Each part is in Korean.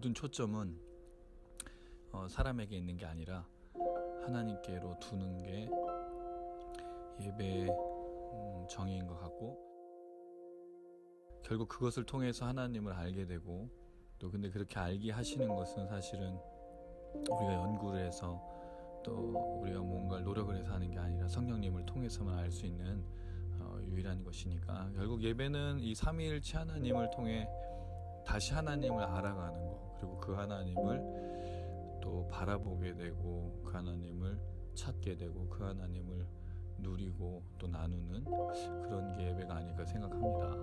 모든 초점은 사람에게 있는 게 아니라 하나님께로 두는 게 예배의 정의인 것 같고, 결국 그것을 통해서 하나님을 알게 되고, 또 근데 그렇게 알게 하시는 것은 사실은 우리가 연구를 해서 또 우리가 뭔가를 노력을 해서 하는 게 아니라 성령님을 통해서만 알 수 있는 유일한 것이니까, 결국 예배는 이 삼위일체 하나님을 통해 다시 하나님을 알아가는 거, 그리고 그 하나님을 또 바라보게 되고, 그 하나님을 찾게 되고, 그 하나님을 누리고 또 나누는 그런 게 예배가 아닐까 생각합니다.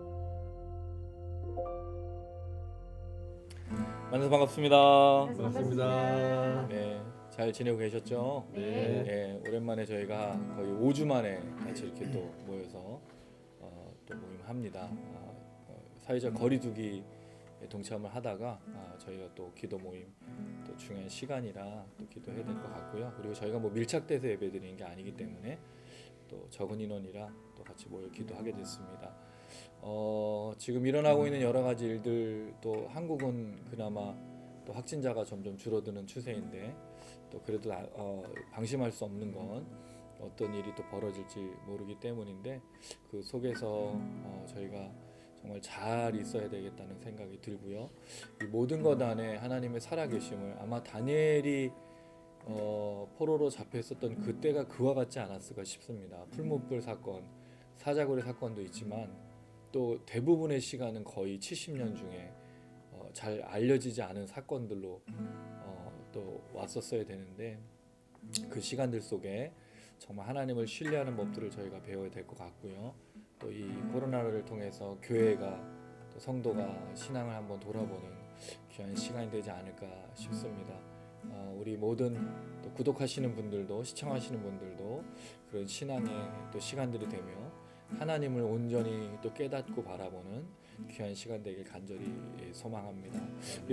만나서 반갑습니다. 반갑습니다. 네, 잘 지내고 계셨죠? 네. 네, 오랜만에 저희가 거의 5주 만에 같이 이렇게 또 모여서 또 모임합니다. 사회적 거리두기 동참을 하다가 저희가 또 기도 모임, 또 중요한 시간이라 또 기도해야 될 것 같고요. 그리고 저희가 뭐 밀착돼서 예배드리는 게 아니기 때문에 또 적은 인원이라 또 같이 모여 기도하게 됐습니다. 지금 일어나고 있는 여러 가지 일들, 또 한국은 그나마 또 확진자가 점점 줄어드는 추세인데, 또 그래도 방심할 수 없는 건 어떤 일이 또 벌어질지 모르기 때문인데, 그 속에서 저희가 정말 잘 있어야 되겠다는 생각이 들고요. 이 모든 것 안에 하나님의 살아계심을, 아마 다니엘이 포로로 잡혀 있었던 그때가 그와 같지 않았을까 싶습니다. 풀무불 사건, 사자고래 사건도 있지만 또 대부분의 시간은 거의 70년 중에 잘 알려지지 않은 사건들로 또 왔었어야 되는데, 그 시간들 속에 정말 하나님을 신뢰하는 법들을 저희가 배워야 될 것 같고요. 또 이 코로나를 통해서 교회가, 또 성도가 신앙을 한번 돌아보는 귀한 시간이 되지 않을까 싶습니다. 우리 모든 또 구독하시는 분들도, 시청하시는 분들도 그런 신앙의 또 시간들이 되며 하나님을 온전히 또 깨닫고 바라보는 귀한 시간 되길 간절히 소망합니다.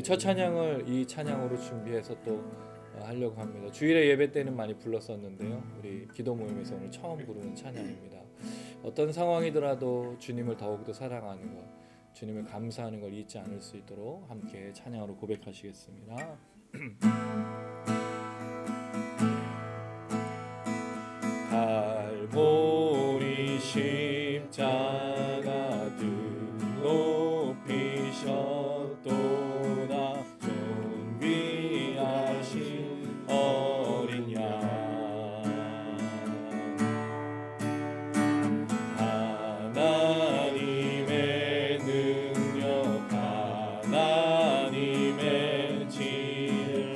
첫 찬양을 이 찬양으로 준비해서 또 하려고 합니다. 주일에 예배 때는 많이 불렀었는데요, 우리 기도 모임에서 오늘 처음 부르는 찬양입니다. 어떤 상황이더라도 주님을 더욱더 사랑하는 것, 주님을 감사하는 걸 잊지 않을 수 있도록 함께 찬양으로 고백하시겠습니다. 갈보리 십자가 등 높이셨도다. 존귀하신 어린 양, 하나님의 능력, 하나님의 지혜,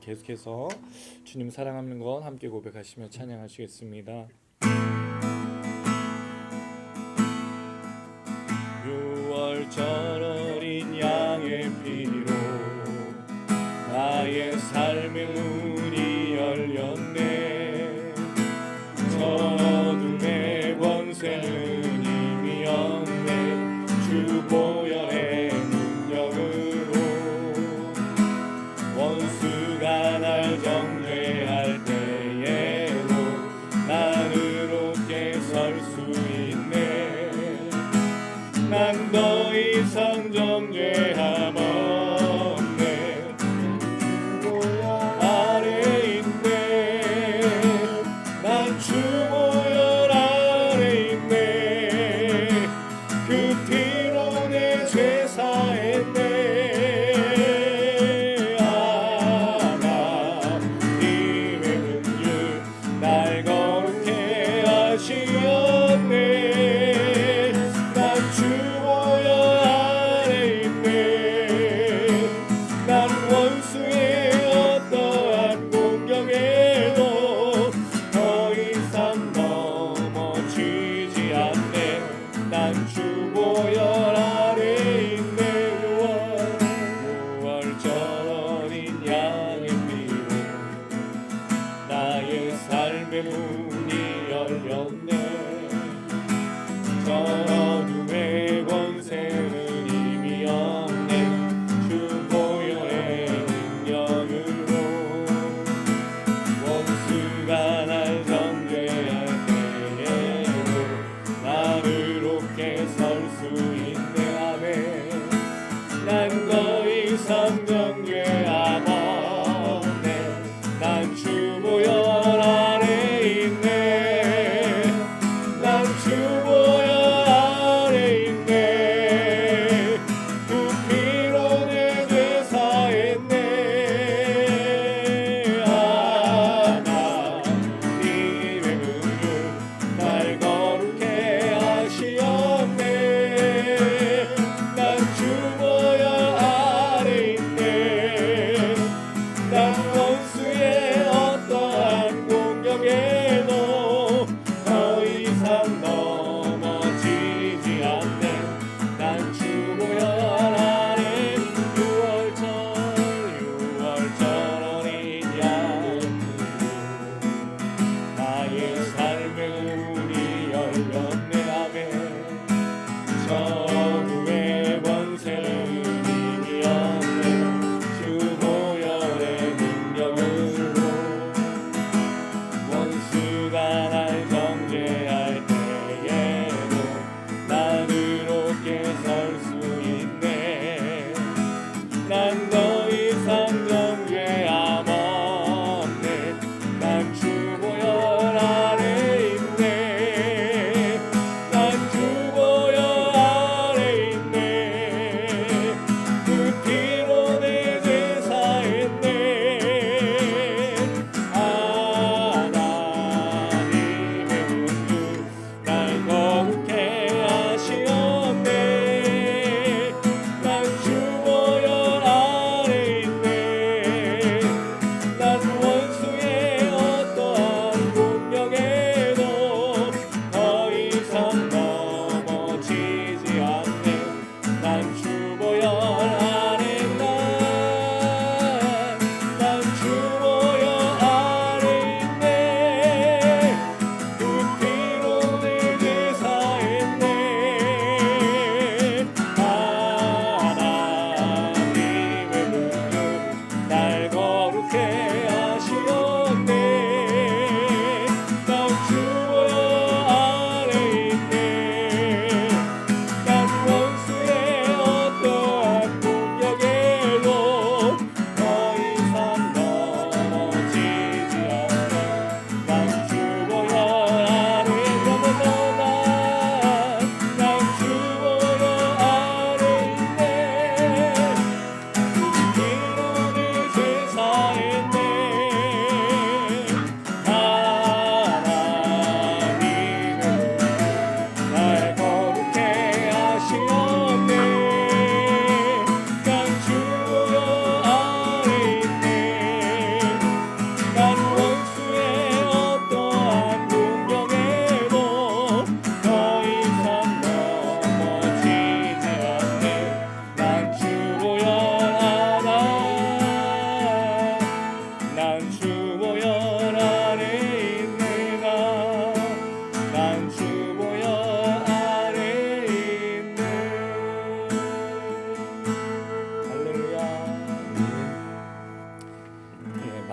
계속해서 주님 사랑하는 것 함께 고백하시며 찬양하시겠습니다. 6월절 어린 양의 피로 나의 삶의 문이 열렸네. 저 어둠의 권세는 이미 없네. 주 보혈의 능력으로 원수가 날 정죄할 때에도 난 의롭게 설 수 있네. 난 더 이상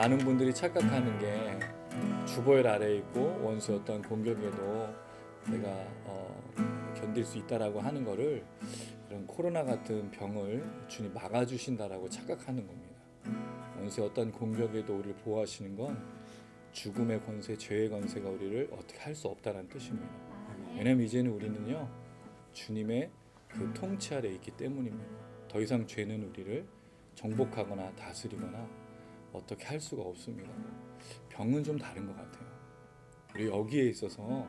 많은 분들이 착각하는 게 주보일 아래에 있고 원수의 어떤 공격에도 내가 견딜 수 있다라고 하는 거를 이런 코로나 같은 병을 주님 막아주신다라고 착각하는 겁니다. 원수의 어떤 공격에도 우리를 보호하시는 건 죽음의 권세, 죄의 권세가 우리를 어떻게 할 수 없다는 뜻입니다. 왜냐하면 이제는 우리는요 주님의 그 통치 아래에 있기 때문입니다. 더 이상 죄는 우리를 정복하거나 다스리거나 어떻게 할 수가 없습니다. 병은 좀 다른 것 같아요. 우리 여기에 있어서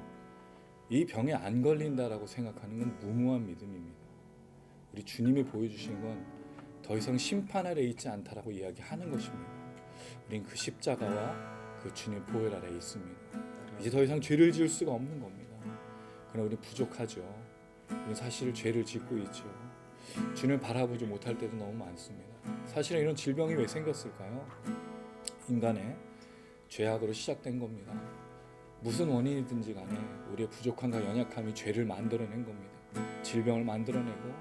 이 병에 안 걸린다라고 생각하는 건 무모한 믿음입니다. 우리 주님이 보여주신 건 더 이상 심판 아래에 있지 않다라고 이야기하는 것입니다. 우린 그 십자가와 그 주님의 보혈 아래에 있습니다. 이제 더 이상 죄를 지을 수가 없는 겁니다. 그러나 우리는 부족하죠. 우리는 사실 죄를 짓고 있죠. 주님을 바라보지 못할 때도 너무 많습니다. 사실은 이런 질병이 왜 생겼을까요? 인간의 죄악으로 시작된 겁니다. 무슨 원인이든지 간에 우리의 부족함과 연약함이 죄를 만들어낸 겁니다. 질병을 만들어내고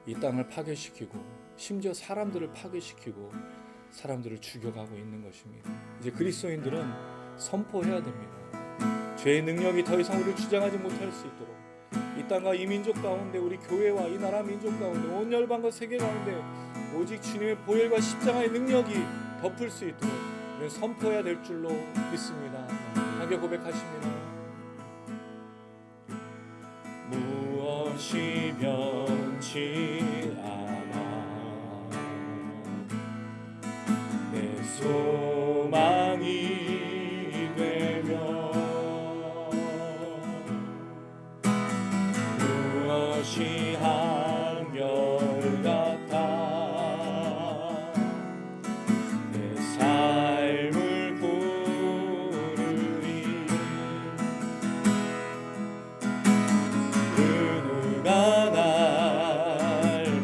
이 땅을 파괴시키고 심지어 사람들을 파괴시키고 사람들을 죽여가고 있는 것입니다. 이제 그리스도인들은 선포해야 됩니다. 죄의 능력이 더 이상 우리를 주장하지 못할 수 있도록 이 땅과 이 민족 가운데 우리 교회와 이 나라 민족 가운데 온 열방과 세계 가운데 오직 주님의 보혈과 십자가의 능력이 덮을 수 있도록 우리는 선포해야 될 줄로 믿습니다. 함께 고백하십니다. 무엇이 변치 않아 내 소망이 되며 무엇이 한결같아 내 삶을 부르리 그 누가 날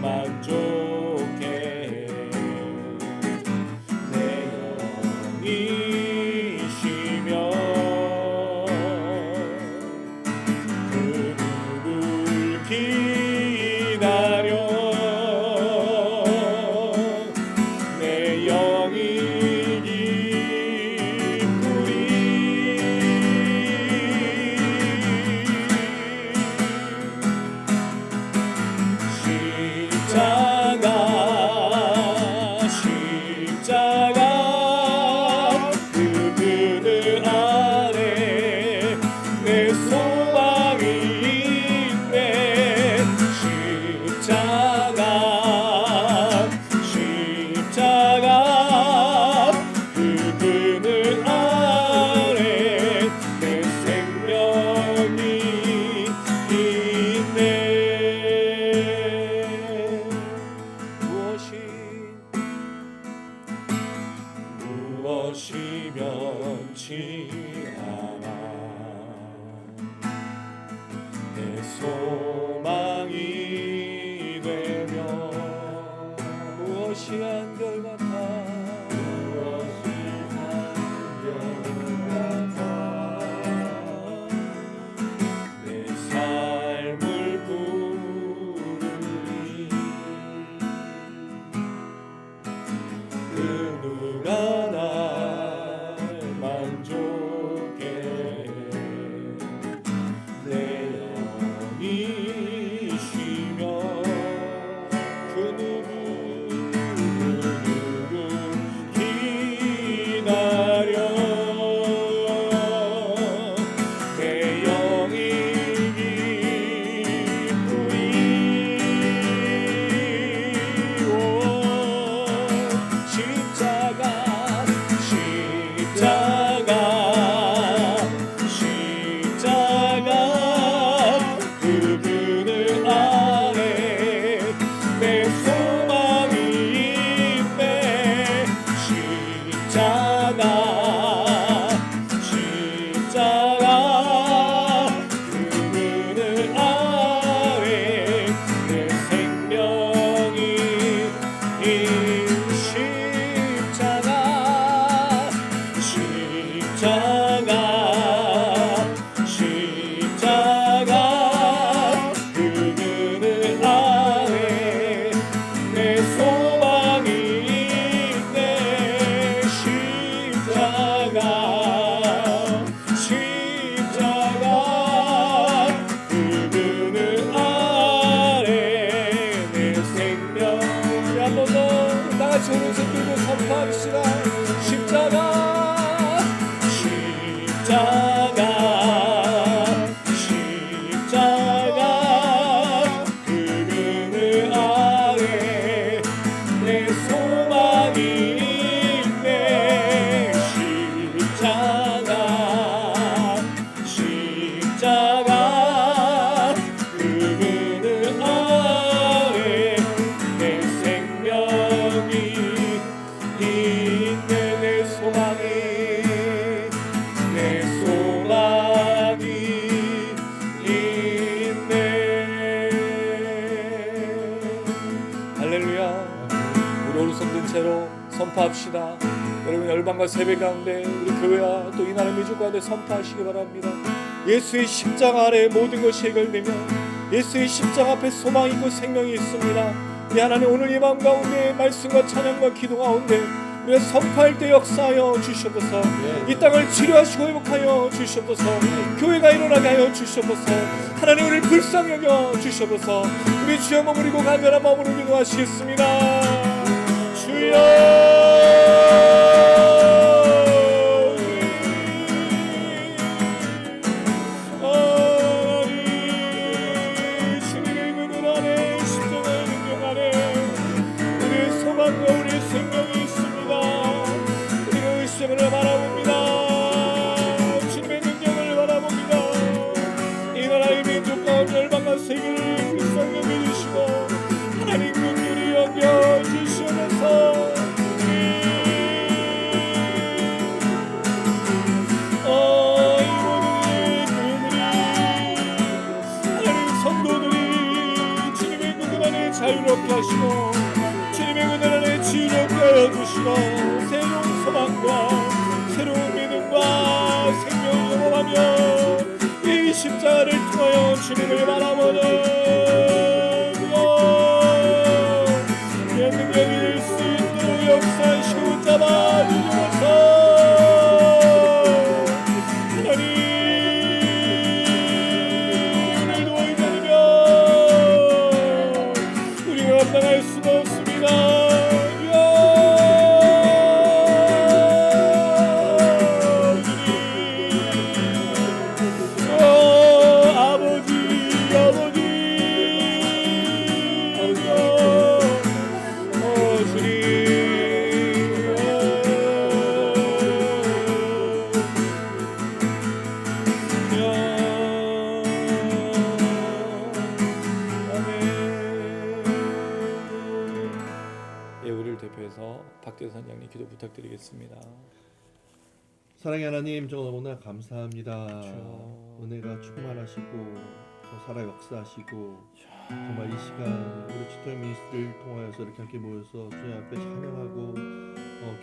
만족해 내 영이시며 그 누굴 기다려 내 영이 기쁘리 십자가 그분을 안에 내 소망이 있네 십자가 그분을 안에 내 생명이 있네 무엇이 변치 않아 내 소망이 되며 무엇이 한결같아 내 삶을 부르리 그 누가 날 만족해 내 영이시며 그 누구 기다려 내 영이 기쁘리 십자가 그분을 안에 내 같이 오른손 들고 선포합시다. 십자가 십자가 십자가 그 그늘 아래 내 소망이 있네. 십자가 십자가 그 그늘 아래 내 생명이 있네. 내 소망이 있네. 할렐루야. 우리 오른손 든 채로 선포합시다. 여러분 열방과 세배 가운데 우리 교회와 또 이 나라 민족 가운데 선포하시기 바랍니다. 예수의 십자가 아래 모든 것이 해결되며 예수의 십자가 앞에 소망이 있고 생명이 있습니다. 이 하나님 오늘 이 마음 가운데 말씀과 찬양과 기도 가운데 우리가 선포할 때 역사하여 주시옵소서. 이 땅을 치료하시고 회복하여 주시옵소서. 교회가 일어나게 하여 주시옵소서. 하나님 우리를 불쌍히 여겨 주시옵소서. 우리 주여 머무리고 간절한 마음으로 기도하시겠습니다. 주여 주님의 그늘 안에 십자가의 능력 안에 우리의 소망과 우리의 생명이 있습니다. 우리가 의심을 바라봅니다. 주님의 능력을 바라봅니다. 이 나라의 민족 가운데 열방과 세계를 불쌍히 여겨주시고 하나님 긍휼히 여겨주시옵소서. 이 모든 그들이 하나님 성도들이 주님의 그늘 안에 자유롭게 하시고 주님의 그늘 안에 지유롭게 하여 주시고 새로운 소망과 새로운 믿음과 생명을 경험하며 이 십자가를 통하여 주님을 바라보는 능력이 될 수 있도록 역사하시고 잡아주셔서 하나님 오늘도 의지하며 우리가 감당할 수가 없습니다. 우리를 대표해서 박대선 선장님 기도 부탁드리겠습니다. 사랑의 하나님, 정말 너무나 감사합니다. 그렇죠. 은혜가 충만하시고 살아 역사하시고 정말 이 시간 우리 치토 미니스트리를 통하여서 이렇게 함께 모여서 주님 앞에 찬양하고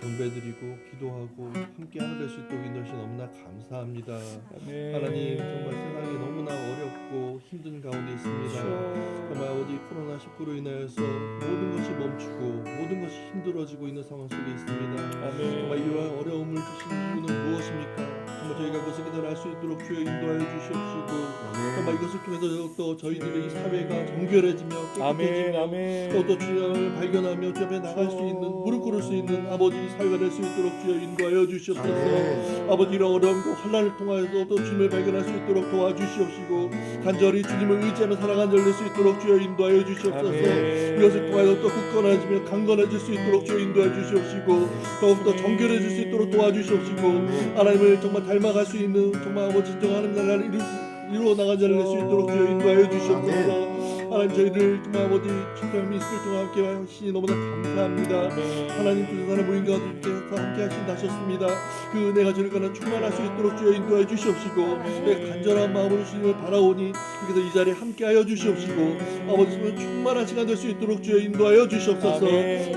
경배드리고 기도하고 함께 하나 될 수 있도록 인도하시 너무나 감사합니다. 아멘. 하나님 정말 세상이 너무나 어렵고 힘든 가운데 있습니다. 그렇죠. 정말 어디 코로나19로 인하여서 모든 것이 멈추고 모든 것이 힘들어지고 있는 상황 속에 있습니다. 아멘. 정말 이러한 어려움을 주신 이유는 무엇입니까? 정말 저희가 그것을 깨달을 수 있도록 주여 인도하여 주시옵시고 정말 이것을 통해서 또 저희들의 이 사회가 정결해지며 아멘. 깨끗해지며 아멘. 또 주님을 발견하며 주 앞에 나갈 수 있는 무릎 꿇을 수 있는 아버지 사회가 될 수 있도록 주여 인도하여 주시옵소서. 아버지 이런 어려움과 환난을 통하여서 또 주님을 발견할 수 있도록 도와주시옵시고 간절히 주님을 의지하며 살아간 자를 될 수 있도록 주여 인도하여 주시옵소서. 아멘. 이것을 통하여 또 굳건해지며 강건해질 수 있도록 주여 인도해 주시옵시고 더욱더 정결해질 수 있도록 도와주시옵시고 하나님을 정말 닮아갈 수 있는 정말 아버지 진정한 하나님 나라를 이루어 나간 자를 낼 수 있도록 주여 인도하여 주시옵소서. 하나님 저희들 정말 아버지 축복의 미스를 통해 함께 하시니 너무나 감사합니다. 하나님 그 사람 모인 가운데서 함께 하신다 하셨습니다. 그 은혜가 저희가 충만할 수 있도록 주여 인도해 주시옵시고 내 간절한 마음으로 주님을 바라오니 그래서 이 자리에 함께하여 주시옵시고 아버지 충만한 시간 될 수 있도록 주여 인도하여 주시옵소서.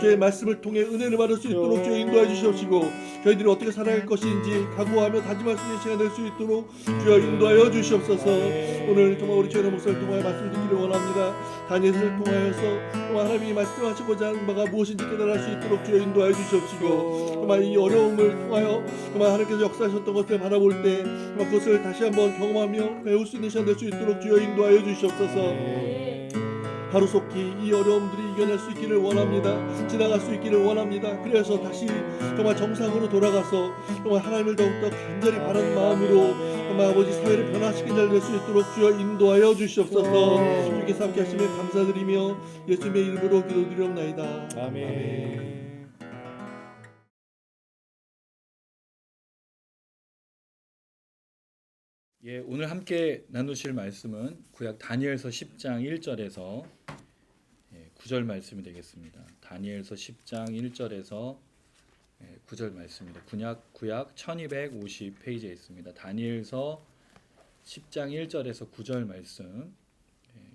주의 말씀을 통해 은혜를 받을 수 있도록 주여 인도해 주시옵시고 저희들이 어떻게 살아갈 것인지 각오하며 다짐할 수 있는 시간 될 수 있도록 주여 인도하여 주시옵소서. 오늘 정말 우리 주의 목사를 통하여 말씀 듣기를 원합니다. 다니엘을 통하여서 정말 하나님이 말씀하시고자 하는 바가 무엇인지 깨달을 수 있도록 주여 인도하여 주시옵시고 정말 이 어려움을 통하여 정말 하나님께서 역사하셨던 것을 바라볼 때 정말 그것을 다시 한번 경험하며 배울 수 있는 시간 될 수 있도록 주여 인도하여 주시옵소서. 하루속히 이 어려움들이 이겨낼 수 있기를 원합니다. 지나갈 수 있기를 원합니다. 그래서 다시 정말 정상으로 돌아가서 정말 하나님을 더욱더 간절히 바라는 마음으로 정말 아버지 사회를 변화시킨 날 될 수 있도록 주여 인도하여 주시옵소서. 주께서 함께 하심을 감사드리며 예수님의 이름으로 기도드리옵나이다. 아멘. 예, 오늘 함께 나누실 말씀은 구약 다니엘서 10장 1절에서 9절 말씀이 되겠습니다. 다니엘서 10장 1절에서 9절 말씀입니다. 구약 1250페이지에 있습니다. 다니엘서 10장 1절에서 9절 말씀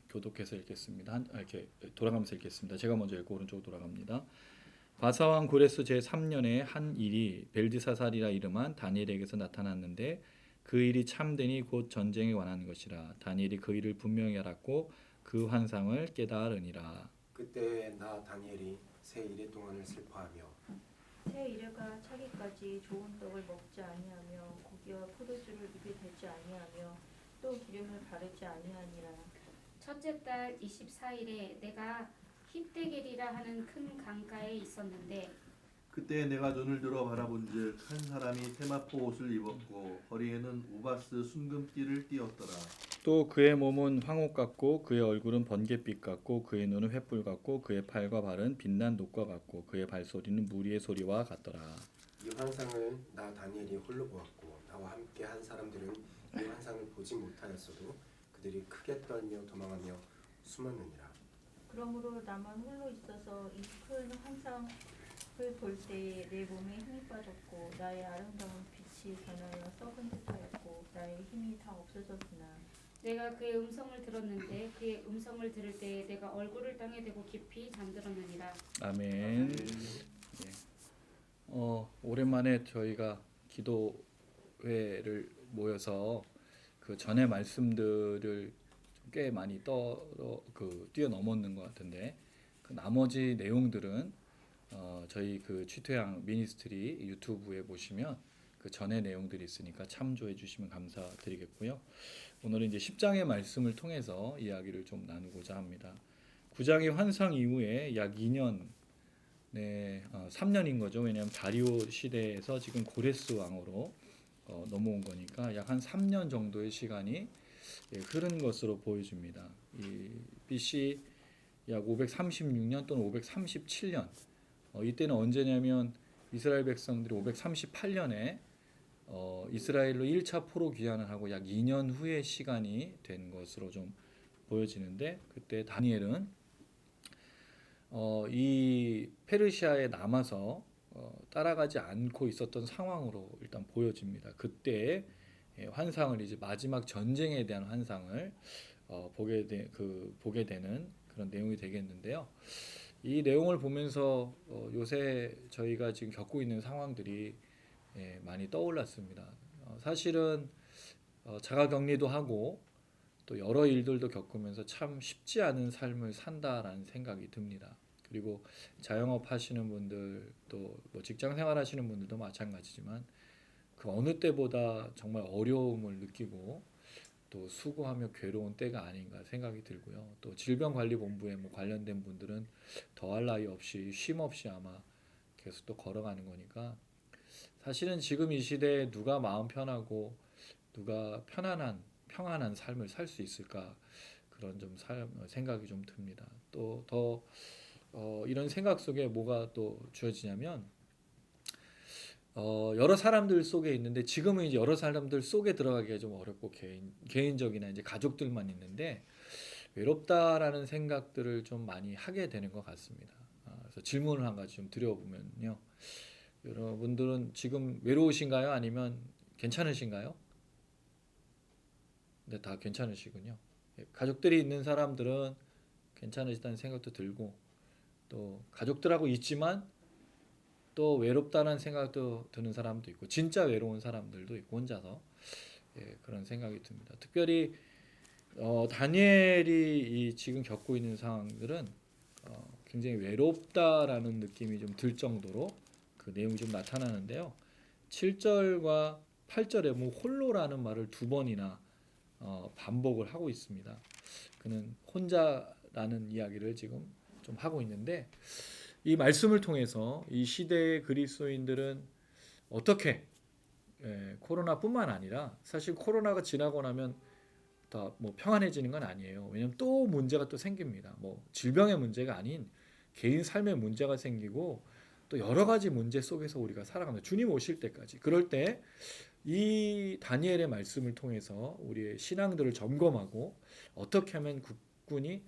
교독해서 읽겠습니다. 이렇게 돌아가면서 읽겠습니다. 제가 먼저 읽고 오른쪽으로 돌아갑니다. 바사왕 고레스 제3년에 한 일이 벨드사살이라 이름한 다니엘에게서 나타났는데 그 일이 참되니 곧 전쟁에 관한 것이라. 다니엘이 그 일을 분명히 알았고 그 환상을 깨달으니라. 그때 나 다니엘이 새 이래 동안을 슬퍼하며 새 이래가 차기까지 좋은 떡을 먹지 아니하며 고기와 포도주를 입에 대지 아니하며 또 기름을 바르지 아니하니라. 첫째 달 24일에 내가 힙데겔이라 하는 큰 강가에 있었는데 그때 내가 눈을 들어 바라본즉 한 사람이 세마포 옷을 입었고 허리에는 우바스 순금띠를 띠었더라. 또 그의 몸은 황옥 같고 그의 얼굴은 번갯빛 같고 그의 눈은 횃불 같고 그의 팔과 발은 빛난 녹과 같고 그의 발소리는 무리의 소리와 같더라. 이 환상을 나 다니엘이 홀로 보았고 나와 함께 한 사람들은 이 환상을 보지 못하였어도 그들이 크게 떨며 도망하며 숨었느니라. 그러므로 나만 홀로 있어서 이 큰 환상을 볼 때에 내 몸에 힘이 빠졌고 나의 아름다운 빛이 변하여 썩은 듯하였고 나의 힘이 다 없어졌으나 내가 그의 음성을 들었는데 그의 음성을 들을 때에 내가 얼굴을 땅에 대고 깊이 잠들었느니라. 아멘. 오랜만에 저희가 기도회를 모여서 그 전의 말씀들을 꽤 많이 뛰어넘었는 것 같은데 그 나머지 내용들은 저희 그 취퇴양 미니스트리 유튜브에 보시면 그 전의 내용들이 있으니까 참조해 주시면 감사드리겠고요. 오늘은 이제 10장의 말씀을 통해서 이야기를 좀 나누고자 합니다. 9장의 환상 이후에 약 2년 3년인 거죠. 왜냐하면 다리오 시대에서 지금 고레스 왕으로 넘어온 거니까 약 한 3년 정도의 시간이 흐른 것으로 보여집니다. 이 BC 약 536년 또는 537년 이때는 언제냐면 이스라엘 백성들이 538년에 이스라엘로 1차 포로 귀환을 하고 약 2년 후의 시간이 된 것으로 좀 보여지는데 그때 다니엘은 이 페르시아에 남아서 따라가지 않고 있었던 상황으로 일단 보여집니다. 그때 환상을 이제 마지막 전쟁에 대한 환상을 보게 되는 그런 내용이 되겠는데요. 이 내용을 보면서 요새 저희가 지금 겪고 있는 상황들이 많이 떠올랐습니다. 사실은 자가격리도 하고 또 여러 일들도 겪으면서 참 쉽지 않은 삶을 산다라는 생각이 듭니다. 그리고 자영업 하시는 분들 또 뭐 직장 생활 하시는 분들도 마찬가지지만 그 어느 때보다 정말 어려움을 느끼고 또 수고하며 괴로운 때가 아닌가 생각이 들고요. 또 질병관리본부에 뭐 관련된 분들은 더할 나위 없이 쉼 없이 아마 계속 또 걸어가는 거니까 사실은 지금 이 시대에 누가 마음 편하고 누가 평안한 삶을 살 수 있을까 그런 좀 생각이 좀 듭니다. 또 더 이런 생각 속에 뭐가 또 주어지냐면 여러 사람들 속에 있는데 지금은 이제 여러 사람들 속에 들어가기가 좀 어렵고 개인적이나 이제 가족들만 있는데 외롭다라는 생각들을 좀 많이 하게 되는 것 같습니다. 그래서 질문을 한 가지 좀 드려보면요. 여러분들은 지금 외로우신가요? 아니면 괜찮으신가요? 네, 다 괜찮으시군요. 가족들이 있는 사람들은 괜찮으시다는 생각도 들고 또 가족들하고 있지만 또 외롭다는 생각도 드는 사람도 있고 진짜 외로운 사람들도 있고 혼자서 그런 생각이 듭니다. 특별히 다니엘이 지금 겪고 있는 상황들은 굉장히 외롭다라는 느낌이 좀 들 정도로 그 내용이 좀 나타나는데요. 7절과 8절에 뭐 홀로라는 말을 두 번이나 반복을 하고 있습니다. 그는 혼자를 라는 이야기를 지금 좀 하고 있는데, 이 말씀을 통해서 이 시대의 그리스도인들은 어떻게 코로나뿐만 아니라 사실 코로나가 지나고 나면 다 뭐 평안해지는 건 아니에요. 왜냐하면 또 문제가 또 생깁니다. 뭐 질병의 문제가 아닌 개인 삶의 문제가 생기고 또 여러 가지 문제 속에서 우리가 살아갑니다. 주님 오실 때까지. 그럴 때 이 다니엘의 말씀을 통해서 우리의 신앙들을 점검하고 어떻게 하면 굳건히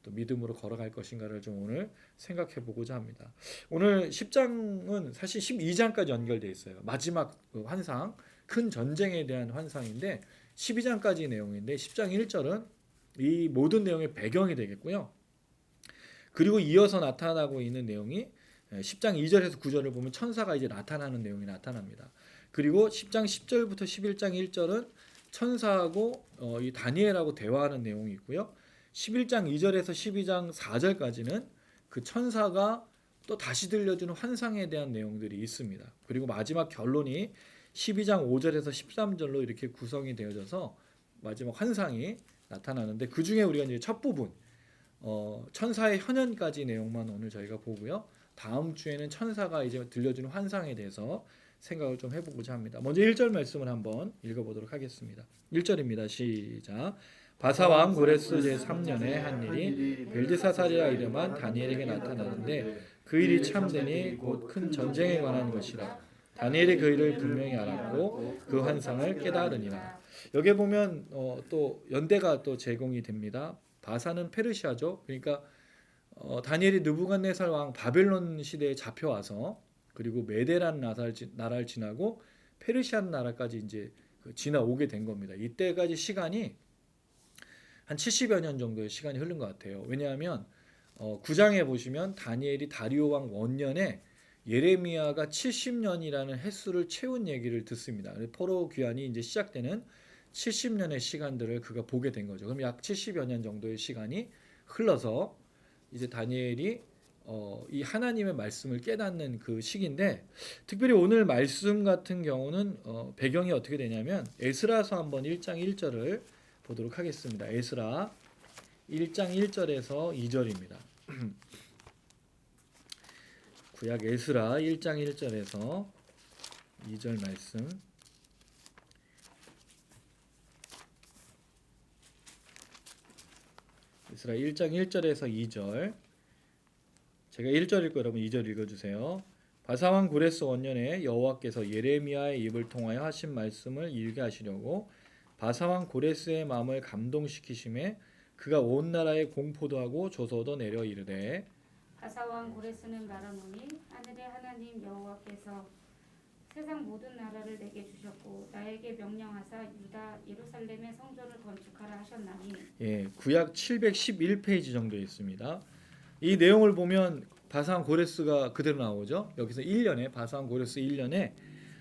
또 믿음으로 걸어갈 것인가를 좀 오늘 생각해 보고자 합니다. 오늘 10장은 사실 12장까지 연결되어 있어요. 마지막 그 환상, 큰 전쟁에 대한 환상인데 12장까지 내용인데 10장 1절은 이 모든 내용의 배경이 되겠고요. 그리고 이어서 나타나고 있는 내용이 10장 2절에서 9절을 보면 천사가 이제 나타나는 내용이 나타납니다. 그리고 10장 10절부터 11장 1절은 천사하고 이 다니엘하고 대화하는 내용이 있고요. 11장 2절에서 12장 4절까지는 그 천사가 또 다시 들려주는 환상에 대한 내용들이 있습니다. 그리고 마지막 결론이 12장 5절에서 13절로 이렇게 구성이 되어져서 마지막 환상이 나타나는데, 그 중에 우리가 이제 첫 부분 천사의 현현까지 내용만 오늘 저희가 보고요. 다음 주에는 천사가 이제 들려주는 환상에 대해서 생각을 좀 해보고자 합니다. 먼저 1절 말씀을 한번 읽어보도록 하겠습니다. 1절입니다. 시작. 바사왕 고레스 제3년에 한 일이 벨드사사리라 이름한 다니엘에게 나타나는데 그 일이 참되니 곧 큰 전쟁에 관한 것이라. 다니엘이 그 일을 분명히 알았고 그 환상을 깨달으니라. 여기 보면 또 연대가 또 제공이 됩니다. 바사는 페르시아죠. 그러니까 다니엘이 느부갓네살 왕 바벨론 시대에 잡혀와서 그리고 메데라는 나라를 지나고 페르시아 나라까지 이제 지나오게 된 겁니다. 이때까지 시간이 한 70여 년 정도의 시간이 흐른 것 같아요. 왜냐하면 9장에 보시면 다니엘이 다리오 왕 원년에 예레미야가 70년이라는 횟수를 채운 얘기를 듣습니다. 포로 귀환이 이제 시작되는 70년의 시간들을 그가 보게 된 거죠. 그럼 약 70여 년 정도의 시간이 흘러서 이제 다니엘이 이 하나님의 말씀을 깨닫는 그 시기인데, 특별히 오늘 말씀 같은 경우는 배경이 어떻게 되냐면 에스라서 한번 1장 1절을 보도록 하겠습니다. 에스라 1장 1절에서 2절입니다. 구약 에스라 1장 1절에서 2절 말씀. 에스라 1장 1절에서 2절. 제가 1절 읽고 여러분 2절 읽어주세요. 바사왕 고레스 원년에 여호와께서 예레미야의 입을 통하여 하신 말씀을 이루게 하시려고 바사왕 고레스의 마음을 감동시키심에 그가 온 나라에 공포도 하고 조서도 내려 이르되, 바사왕 고레스는 말하노니 하늘의 하나님 여호와께서 세상 모든 나라를 내게 주셨고 나에게 명령하사 유다 예루살렘의 성전을 건축하라 하셨나니. 구약 711페이지 정도 있습니다. 이 내용을 보면 바사왕 고레스가 그대로 나오죠. 여기서 1년에 바사왕 고레스 1년에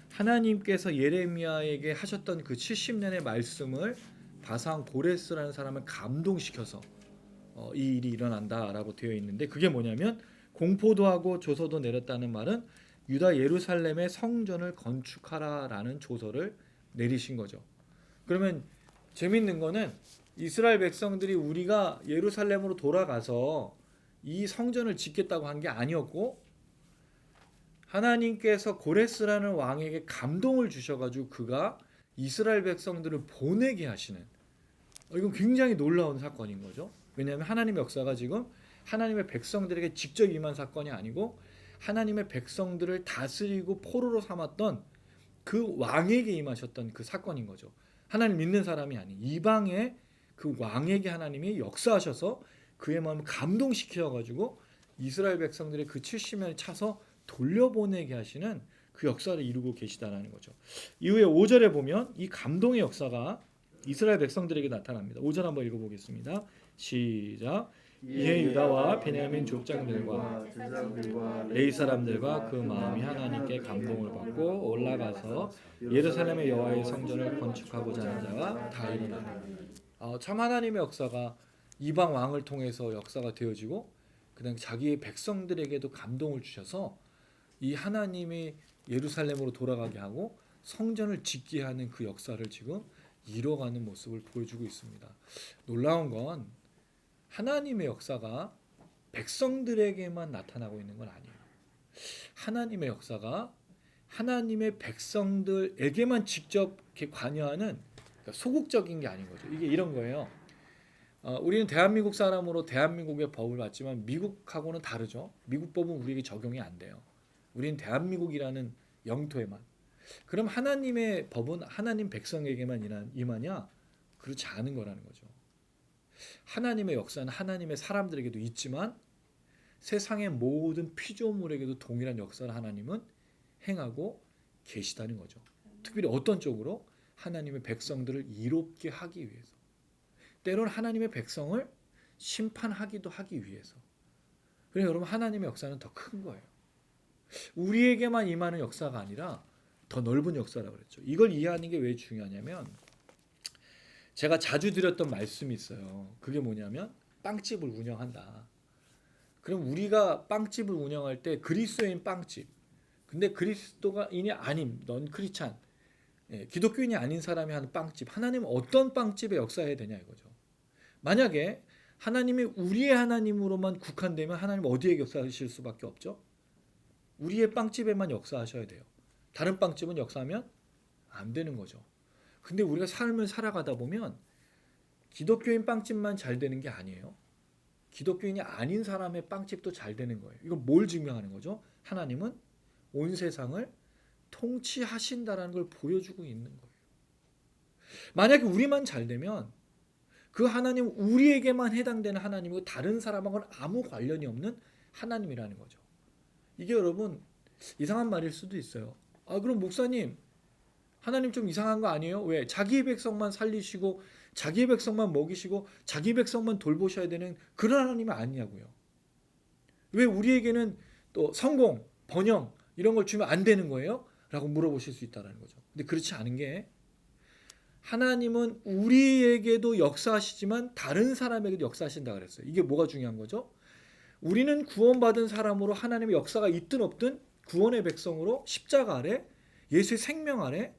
하나님께서 예레미야에게 하셨던 그 70년의 말씀을 바사왕 고레스라는 사람을 감동시켜서 이 일이 일어난다라고 되어 있는데, 그게 뭐냐면 공포도 하고 조서도 내렸다는 말은 유다 예루살렘의 성전을 건축하라라는 조서를 내리신 거죠. 그러면 재밌는 거는 이스라엘 백성들이 우리가 예루살렘으로 돌아가서 이 성전을 짓겠다고 한 게 아니었고, 하나님께서 고레스라는 왕에게 감동을 주셔가지고 그가 이스라엘 백성들을 보내게 하시는, 이건 굉장히 놀라운 사건인 거죠. 왜냐하면 하나님의 역사가 지금 하나님의 백성들에게 직접 임한 사건이 아니고 하나님의 백성들을 다스리고 포로로 삼았던 그 왕에게 임하셨던 그 사건인 거죠. 하나님 믿는 사람이 아닌 이방의 그 왕에게 하나님이 역사하셔서 그의 마음을 감동시켜가지고 이스라엘 백성들의 그 70년을 차서 돌려보내게 하시는 그 역사를 이루고 계시다라는 거죠. 이후에 5절에 보면 이 감동의 역사가 이스라엘 백성들에게 나타납니다. 5절 한번 읽어보겠습니다. 시작. 이에 유다와 베냐민 족장들과 제사장들과 레위 사람들과 그 마음이 하나님께 감동을 받고 올라가서 예루살렘의 여호와의 성전을 건축하고자 하는 자가 다 일어나니. 참 하나님의 역사가 이방 왕을 통해서 역사가 되어지고 그다음 자기의 백성들에게도 감동을 주셔서 이 하나님이 예루살렘으로 돌아가게 하고 성전을 짓게 하는 그 역사를 지금 이뤄가는 모습을 보여주고 있습니다. 놀라운 건 하나님의 역사가 백성들에게만 나타나고 있는 건 아니에요. 하나님의 역사가 하나님의 백성들에게만 직접 이렇게 관여하는, 그러니까 소극적인 게 아닌 거죠. 이게 이런 거예요. 우리는 대한민국 사람으로 대한민국의 법을 받지만 미국하고는 다르죠. 미국 법은 우리에게 적용이 안 돼요. 우리는 대한민국이라는 영토에만. 그럼 하나님의 법은 하나님 백성에게만 임하냐? 그렇지 않은 거라는 거죠. 하나님의 역사는 하나님의 사람들에게도 있지만 세상의 모든 피조물에게도 동일한 역사를 하나님은 행하고 계시다는 거죠. 특별히 어떤 쪽으로? 하나님의 백성들을 이롭게 하기 위해서. 때로는 하나님의 백성을 심판하기도 하기 위해서. 그래서 여러분, 하나님의 역사는 더 큰 거예요. 우리에게만 임하는 역사가 아니라 더 넓은 역사라고 그랬죠. 이걸 이해하는 게 왜 중요하냐면, 제가 자주 드렸던 말씀이 있어요. 그게 뭐냐면 빵집을 운영한다. 그럼 우리가 빵집을 운영할 때 그리스도인 빵집, 근데 그리스도인이 아닌 넌 크리스찬, 기독교인이 아닌 사람이 하는 빵집, 하나님은 어떤 빵집에 역사해야 되냐 이거죠. 만약에 하나님이 우리의 하나님으로만 국한되면 하나님 어디에 역사하실 수밖에 없죠? 우리의 빵집에만 역사하셔야 돼요. 다른 빵집은 역사하면 안 되는 거죠. 근데 우리가 삶을 살아가다 보면 기독교인 빵집만 잘 되는 게 아니에요. 기독교인이 아닌 사람의 빵집도 잘 되는 거예요. 이건 뭘 증명하는 거죠? 하나님은 온 세상을 통치하신다라는 걸 보여주고 있는 거예요. 만약에 우리만 잘 되면 그 하나님은 우리에게만 해당되는 하나님이고 다른 사람하고는 아무 관련이 없는 하나님이라는 거죠. 이게 여러분 이상한 말일 수도 있어요. 그럼 목사님, 하나님 좀 이상한 거 아니에요? 왜? 자기의 백성만 살리시고 자기의 백성만 먹이시고 자기 백성만 돌보셔야 되는 그런 하나님이 아니냐고요. 왜 우리에게는 또 성공, 번영 이런 걸 주면 안 되는 거예요? 라고 물어보실 수 있다는 거죠. 근데 그렇지 않은 게, 하나님은 우리에게도 역사하시지만 다른 사람에게도 역사하신다 그랬어요. 이게 뭐가 중요한 거죠? 우리는 구원받은 사람으로 하나님의 역사가 있든 없든 구원의 백성으로 십자가 아래 예수의 생명 아래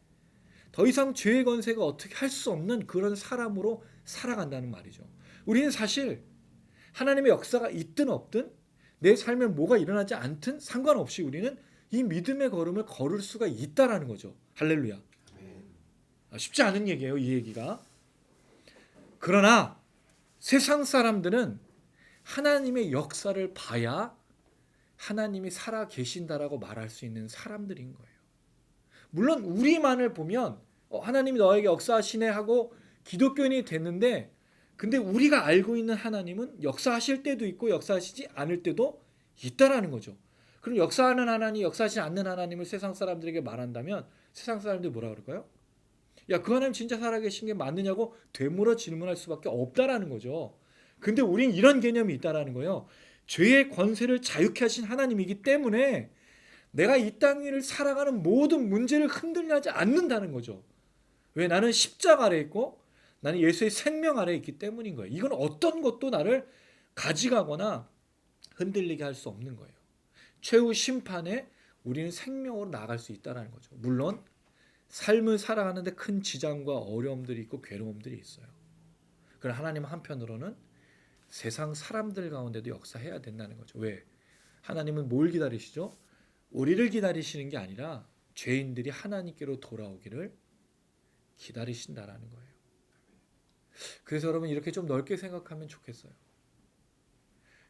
더 이상 죄의 권세가 어떻게 할 수 없는 그런 사람으로 살아간다는 말이죠. 우리는 사실 하나님의 역사가 있든 없든 내 삶에 뭐가 일어나지 않든 상관없이 우리는 이 믿음의 걸음을 걸을 수가 있다라는 거죠. 할렐루야. 쉽지 않은 얘기예요, 이 얘기가. 그러나 세상 사람들은 하나님의 역사를 봐야 하나님이 살아 계신다라고 말할 수 있는 사람들인 거예요. 물론 우리만을 보면 하나님이 너에게 역사하시네 하고 기독교인이 됐는데, 근데 우리가 알고 있는 하나님은 역사하실 때도 있고 역사하시지 않을 때도 있다라는 거죠. 그럼 역사하는 하나님, 역사하지 않는 하나님을 세상 사람들에게 말한다면 세상 사람들이 뭐라 그럴까요? 야, 그 하나님 진짜 살아계신 게 맞느냐고 되물어 질문할 수밖에 없다라는 거죠. 근데 우린 이런 개념이 있다라는 거예요. 죄의 권세를 자유케 하신 하나님이기 때문에 내가 이 땅 위를 살아가는 모든 문제를 흔들리지 않는다는 거죠. 왜? 나는 십자가 아래 있고 나는 예수의 생명 아래 있기 때문인 거예요. 이건 어떤 것도 나를 가져가거나 흔들리게 할 수 없는 거예요. 최후 심판에 우리는 생명으로 나아갈 수 있다는 거죠. 물론 삶을 살아가는데 큰 지장과 어려움들이 있고 괴로움들이 있어요. 그러나 하나님 한편으로는 세상 사람들 가운데도 역사해야 된다는 거죠. 왜? 하나님은 뭘 기다리시죠? 우리를 기다리시는 게 아니라 죄인들이 하나님께로 돌아오기를 기다리신다라는 거예요. 그래서 여러분 이렇게 좀 넓게 생각하면 좋겠어요.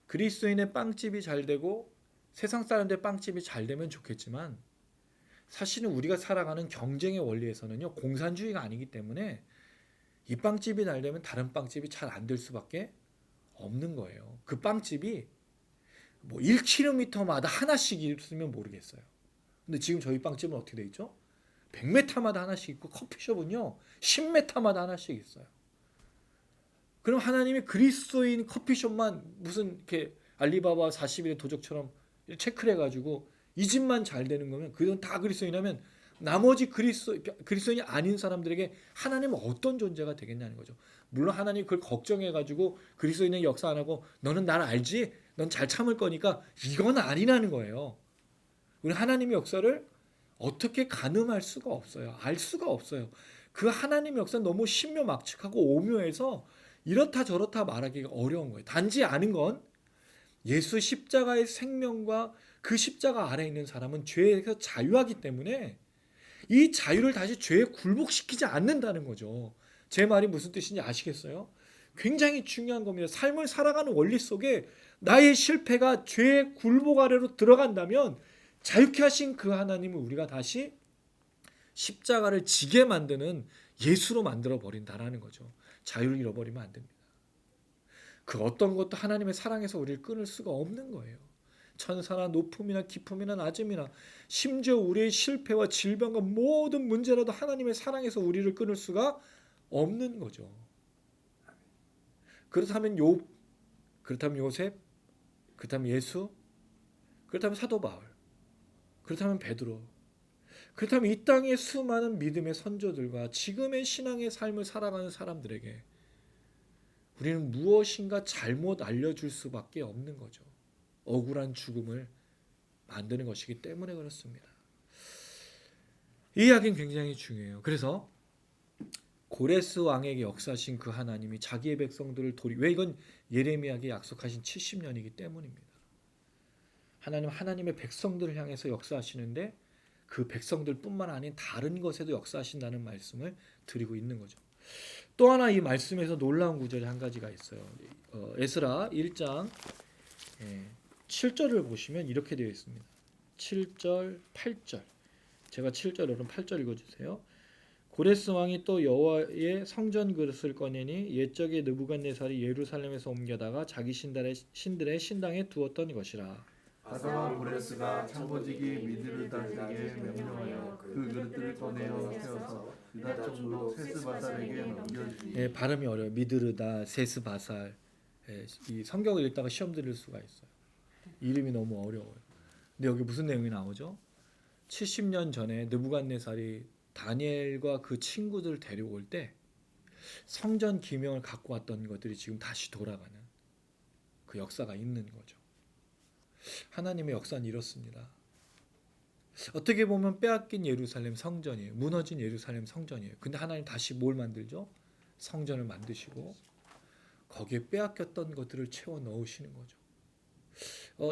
그리스도인의 빵집이 잘 되고 세상 사람들의 빵집이 잘 되면 좋겠지만, 사실은 우리가 살아가는 경쟁의 원리에서는요, 공산주의가 아니기 때문에 이 빵집이 잘 되면 다른 빵집이 잘 안 될 수밖에 없는 거예요. 그 빵집이 뭐 1km마다 하나씩 있으면 모르겠어요. 근데 지금 저희 빵집은 어떻게 돼 있죠? 100m마다 하나씩 있고 커피숍은요 10m마다 하나씩 있어요. 그럼 하나님이 그리스도인 커피숍만 무슨 이렇게 알리바바 40일의 도적처럼 체크를 해가지고 이 집만 잘 되는 거면 그건 다 그리스도인이라면 나머지 그리스도인이 아닌 사람들에게 하나님은 어떤 존재가 되겠냐는 거죠. 물론 하나님 그걸 걱정해가지고 그리스도인의 역사 안 하고 너는 나를 알지? 넌 잘 참을 거니까, 이건 아니라는 거예요. 우리 하나님의 역사를 어떻게 가늠할 수가 없어요. 알 수가 없어요. 그 하나님의 역사는 너무 신묘막측하고 오묘해서 이렇다 저렇다 말하기가 어려운 거예요. 단지 아는 건 예수 십자가의 생명과 그 십자가 아래에 있는 사람은 죄에서 자유하기 때문에 이 자유를 다시 죄에 굴복시키지 않는다는 거죠. 제 말이 무슨 뜻인지 아시겠어요? 굉장히 중요한 겁니다. 삶을 살아가는 원리 속에 나의 실패가 죄의 굴복 아래로 들어간다면 자유케 하신 그 하나님을 우리가 다시 십자가를 지게 만드는 예수로 만들어 버린다라는 거죠. 자유를 잃어버리면 안 됩니다. 그 어떤 것도 하나님의 사랑에서 우리를 끊을 수가 없는 거예요. 천사나 높음이나 깊음이나 낮음이나 심지어 우리의 실패와 질병과 모든 문제라도 하나님의 사랑에서 우리를 끊을 수가 없는 거죠. 그렇다면 욥, 그렇다면 요셉, 그렇다면 예수, 그렇다면 사도 바울, 그렇다면 베드로, 그렇다면 이 땅의 수많은 믿음의 선조들과 지금의 신앙의 삶을 살아가는 사람들에게 우리는 무엇인가 잘못 알려줄 수밖에 없는 거죠. 억울한 죽음을 만드는 것이기 때문에 그렇습니다. 이 이야기는 굉장히 중요해요. 그래서 고레스 왕에게 역사하신 그 하나님이 자기의 백성들을 왜 이건 예레미야에게 약속하신 70년이기 때문입니다. 하나님의 백성들을 향해서 역사하시는데 그 백성들뿐만 아닌 다른 것에도 역사하신다는 말씀을 드리고 있는 거죠. 또 하나 이 말씀에서 놀라운 구절이 한 가지가 있어요. 에스라 1장 7절을 보시면 이렇게 되어 있습니다. 7절, 8절. 제가 7절, 여러분 8절 읽어주세요. 고레스 왕이 또 여호와의 성전 그릇을 꺼내니 옛적에 느부갓네살이 예루살렘에서 옮겨다가 자기 신들의 신당에 두었던 것이라. 바사왕 고레스가 창고지기 미드르닷에게 명령하여 그 그릇들을 꺼내어 세워서 유다 총독 세스바살에게 넘겨주니. 발음이 어려워요. 미드르다, 세스바살. 이 성경을 읽다가 시험 들릴 수가 있어요. 이름이 너무 어려워요. 근데 여기 무슨 내용이 나오죠? 70년 전에 느부갓네살이 다니엘과 그 친구들을 데려올 때 성전 기명을 갖고 왔던 것들이 지금 다시 돌아가는 그 역사가 있는 거죠. 하나님의 역사는 이렇습니다. 어떻게 보면 빼앗긴 예루살렘 성전이에요. 무너진 예루살렘 성전이에요. 근데 하나님 다시 뭘 만들죠? 성전을 만드시고 거기에 빼앗겼던 것들을 채워 넣으시는 거죠.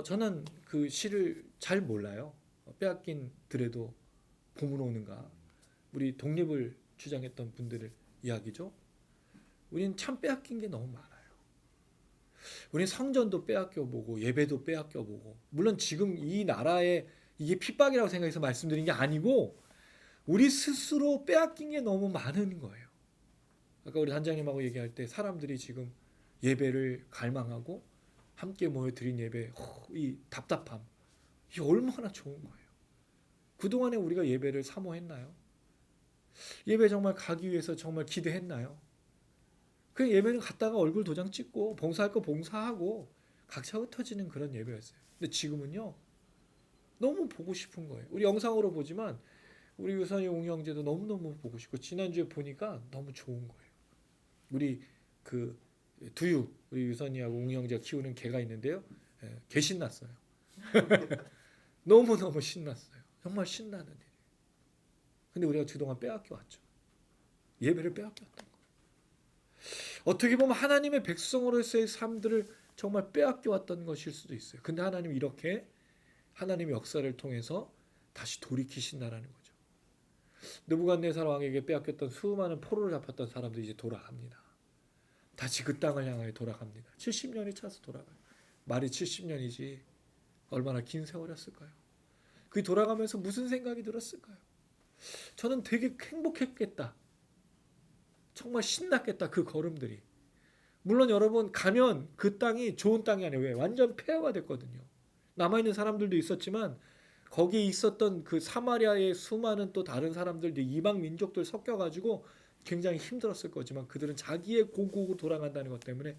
저는 그 시를 잘 몰라요. 빼앗긴 들에도 봄은 오는가. 우리 독립을 주장했던 분들의 이야기죠. 우리는 참 빼앗긴 게 너무 많아요. 우리는 성전도 빼앗겨보고 예배도 빼앗겨보고, 물론 지금 이 나라에 이게 핍박이라고 생각해서 말씀드린 게 아니고 우리 스스로 빼앗긴 게 너무 많은 거예요. 아까 우리 단장님하고 얘기할 때 사람들이 지금 예배를 갈망하고 함께 모여 드린 예배, 이 답답함, 이게 얼마나 좋은 거예요. 그동안에 우리가 예배를 사모했나요? 예배 정말 가기 위해서 정말 기대했나요? 그 예배는 갔다가 얼굴 도장 찍고 봉사할 거 봉사하고 각자 흩어지는 그런 예배였어요. 근데 지금은요, 너무 보고 싶은 거예요. 우리 영상으로 보지만 우리 유선이 웅 형제도 너무너무 보고 싶고, 지난주에 보니까 너무 좋은 거예요. 우리 그 두유, 우리 유선이하고 웅 형제가 키우는 개가 있는데요, 개 신났어요. 너무너무 신났어요. 정말 신나는 일이에요. 근데 우리가 그동안 빼앗겨 왔죠. 예배를 빼앗겼던 거예요. 어떻게 보면 하나님의 백성으로서의 삶들을 정말 빼앗겨 왔던 것일 수도 있어요. 근데 하나님이 이렇게 하나님의 역사를 통해서 다시 돌이키신다라는 거죠. 느부갓네살 왕에게 빼앗겼던 수많은 포로를 잡혔던 사람들이 이제 돌아갑니다. 다시 그 땅을 향하여 돌아갑니다. 70년이 차서 돌아가요. 말이 70년이지 얼마나 긴 세월이었을까요? 그 돌아가면서 무슨 생각이 들었을까요? 저는 되게 행복했겠다. 정말 신났겠다. 그 걸음들이. 물론 여러분 가면 그 땅이 좋은 땅이 아니에요. 왜? 완전 폐허가 됐거든요. 남아있는 사람들도 있었지만 거기에 있었던 그 사마리아의 수많은 또 다른 사람들, 이방 민족들 섞여가지고 굉장히 힘들었을 거지만 그들은 자기의 고국으로 돌아간다는 것 때문에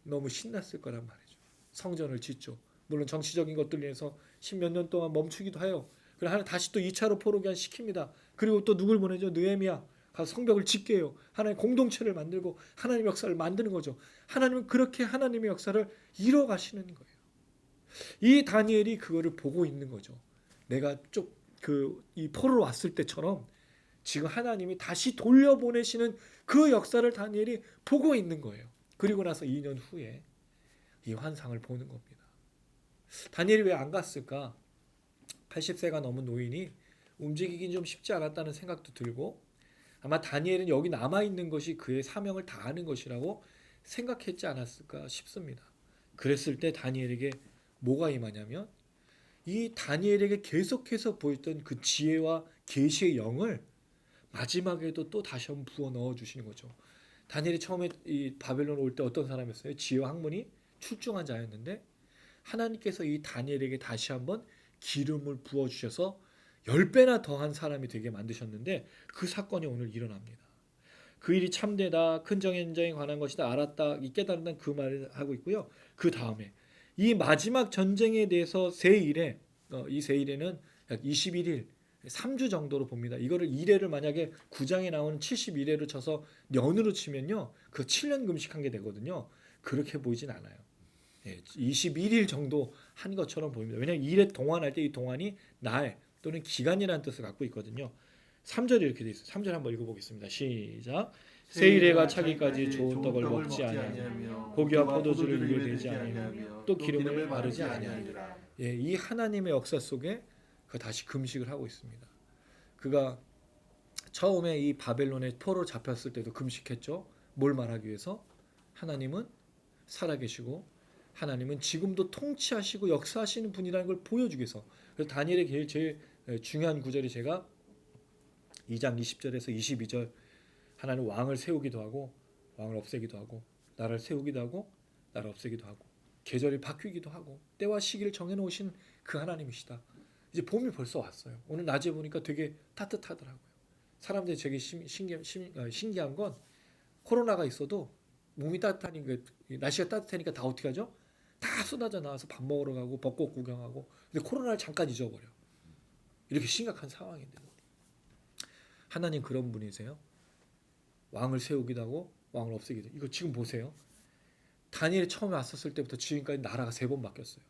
너무 신났을 거란 말이죠. 성전을 짓죠. 물론 정치적인 것들로 인해서 10몇 년 동안 멈추기도 해요. 그리고 하나님 다시 또 2차로 포로기한 시킵니다. 그리고 또 누굴 보내죠? 느헤미야. 가서 성벽을 짓게 해요. 하나님 공동체를 만들고 하나님의 역사를 만드는 거죠. 하나님은 그렇게 하나님의 역사를 이뤄가시는 거예요. 이 다니엘이 그거를 보고 있는 거죠. 내가 이 포로로 왔을 때처럼 지금 하나님이 다시 돌려보내시는 그 역사를 다니엘이 보고 있는 거예요. 그리고 나서 2년 후에 이 환상을 보는 겁니다. 다니엘이 왜 안 갔을까? 80세가 넘은 노인이 움직이긴 좀 쉽지 않았다는 생각도 들고, 아마 다니엘은 여기 남아있는 것이 그의 사명을 다하는 것이라고 생각했지 않았을까 싶습니다. 그랬을 때 다니엘에게 뭐가 임하냐면, 이 다니엘에게 계속해서 보였던 그 지혜와 계시의 영을 마지막에도 또 다시 한번 부어 넣어 주시는 거죠. 다니엘이 처음에 이 바벨론 올 때 어떤 사람이었어요? 지혜와 학문이 출중한 자였는데 하나님께서 이 다니엘에게 다시 한번 기름을 부어 주셔서 10배나 더한 사람이 되게 만드셨는데, 그 사건이 오늘 일어납니다. 그 일이 참되다, 큰 전쟁에 관한 것이다, 알았다, 이 깨달은다, 그 말을 하고 있고요. 그 다음에 이 마지막 전쟁에 대해서 세일에, 이 세일에는 약 21일, 3주 정도로 봅니다. 이거를 1회를 만약에 9장에 나오는 71회로 쳐서 년으로 치면요, 그 7년 금식한 게 되거든요. 그렇게 보이진 않아요. 21일 정도 한 것처럼 보입니다. 왜냐하면 1회 동안할 때 이 동안이 날 또는 기간이라는 뜻을 갖고 있거든요. 3절이 이렇게 돼 있어요. 3절 한번 읽어보겠습니다. 시작. 세일해가 차기까지 좋은 떡을 먹지 아니하며 고기와 포도주를 입에 대지 아니하며 또 기름을 바르지 아니하리라. 이 하나님의 역사 속에 그 다시 금식을 하고 있습니다. 그가 처음에 이 바벨론의 포로 잡혔을 때도 금식했죠. 뭘 말하기 위해서? 하나님은 살아계시고 하나님은 지금도 통치하시고 역사하시는 분이라는 걸 보여주기 위해서. 그래서 다니엘의 제일 중요한 구절이 제가 2장 20절에서 22절, 하나님 왕을 세우기도 하고 왕을 없애기도 하고 나라를 세우기도 하고 나라를 없애기도 하고 계절이 바뀌기도 하고 때와 시기를 정해놓으신 그 하나님이시다. 이제 봄이 벌써 왔어요. 오늘 낮에 보니까 되게 따뜻하더라고요. 사람들이 되게 신기한 건 코로나가 있어도 몸이 따뜻하니까, 날씨가 따뜻하니까 다 어떻게 하죠? 다 쏟아져 나와서 밥 먹으러 가고 벚꽃 구경하고. 근데 코로나를 잠깐 잊어버려. 이렇게 심각한 상황인데 하나님 그런 분이세요. 왕을 세우기도 하고 왕을 없애기도. 이거 지금 보세요. 다니엘이 처음에 왔었을 때부터 지금까지 나라가 3번 바뀌었어요.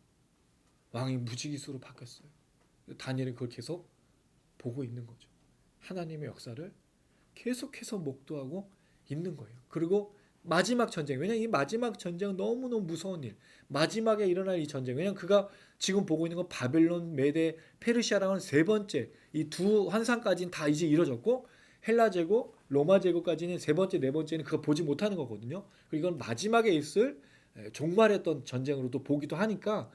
왕이 무지기수로 바뀌었어요. 다니엘은 그걸 계속 보고 있는 거죠. 하나님의 역사를 계속해서 목도하고 있는 거예요. 그리고 마지막 전쟁, 왜냐하면 이 마지막 전쟁은 너무너무 무서운 일, 마지막에 일어날 이 전쟁, 왜냐하면 그가 지금 보고 있는 건 바벨론, 메데, 페르시아랑은 3번째, 이 두 환상까지는 다 이제 이루어졌고 헬라 제국, 로마 제국까지는 3번째, 4번째는 그거 보지 못하는 거거든요. 그리고 이건 마지막에 있을 종말했던 전쟁으로도 보기도 하니까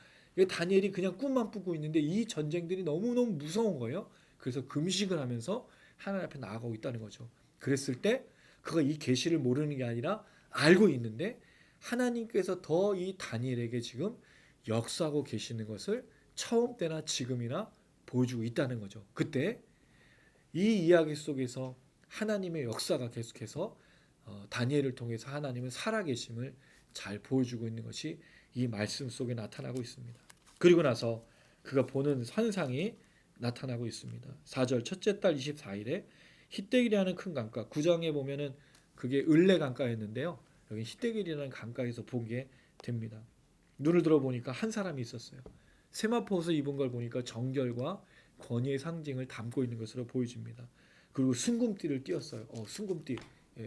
다니엘이 그냥 꿈만 꾸고 있는데 이 전쟁들이 너무너무 무서운 거예요. 그래서 금식을 하면서 하나님 앞에 나아가고 있다는 거죠. 그랬을 때 그가 이 계시를 모르는 게 아니라 알고 있는데 하나님께서 더 이 다니엘에게 지금 역사하고 계시는 것을 처음 때나 지금이나 보여주고 있다는 거죠. 그때 이 이야기 속에서 하나님의 역사가 계속해서 다니엘을 통해서 하나님은 살아계심을 잘 보여주고 있는 것이 이 말씀 속에 나타나고 있습니다. 그리고 나서 그가 보는 환상이 나타나고 있습니다. 4절 첫째 달 24일에 히데길이라는 큰 강가, 9장에 보면은 그게 을레 강가였는데요. 여기 히데길이라는 강가에서 보게 됩니다. 눈을 들어보니까 한 사람이 있었어요. 세마포 옷을 입은 걸 보니까 정결과 권위의 상징을 담고 있는 것으로 보여집니다. 그리고 순금띠를 띄었어요. 순금띠.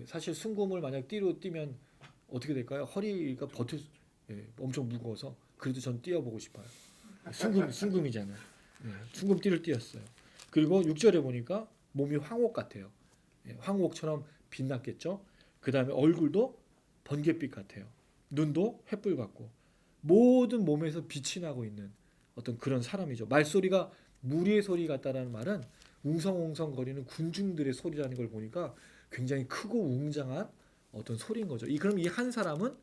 사실 순금을 만약 띠로 띄면 어떻게 될까요? 허리가 엄청 무거워서 그래도 전 띄어보고 싶어요. 순금이잖아요. 순금띠를 띄었어요. 그리고 6절에 보니까 몸이 황옥 같아요. 황옥처럼 빛났겠죠. 그 다음에 얼굴도 번갯빛 같아요. 눈도 횃불 같고 모든 몸에서 빛이 나고 있는 어떤 그런 사람이죠. 말소리가 무리의 소리 같다라는 말은 웅성웅성거리는 군중들의 소리라는 걸 보니까 굉장히 크고 웅장한 어떤 소리인 거죠. 그럼 이 한 사람은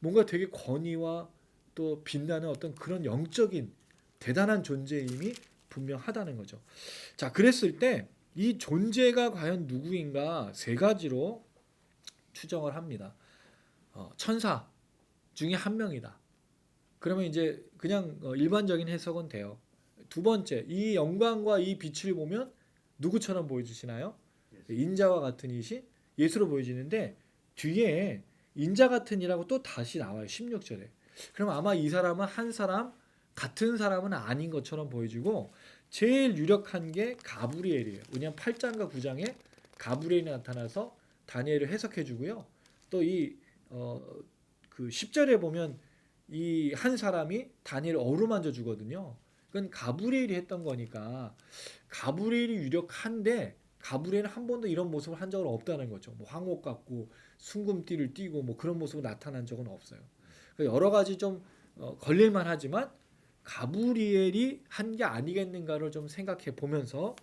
뭔가 되게 권위와 또 빛나는 어떤 그런 영적인 대단한 존재임이 분명하다는 거죠. 자, 그랬을 때 이 존재가 과연 누구인가 3가지로 추정을 합니다. 천사 중에 한 명이다. 그러면 이제 그냥 일반적인 해석은 돼요. 2번째, 이 영광과 이 빛을 보면 누구처럼 보여지시나요? 인자와 같은 이신 예수로 보여지는데 뒤에 인자 같은 이라고 또 다시 나와요. 16절에. 그럼 아마 이 사람은 한 사람, 같은 사람은 아닌 것처럼 보여지고 제일 유력한 게 가브리엘이에요. 왜냐하면 8장과 9장에 가브리엘이 나타나서 다니엘을 해석해 주고요. 또 이 그 10절에 보면 이 한 사람이 다니엘을 어루만져 주거든요. 그건 가브리엘이 했던 거니까 가브리엘이 유력한데 가브리엘은 한 번도 이런 모습을 한 적은 없다는 거죠. 뭐 황옥 같고 순금띠를 띠고 뭐 그런 모습으로 나타난 적은 없어요. 여러 가지 좀 걸릴만 하지만 가브리엘이 한 게 아니겠는가를 좀 생각해 보면서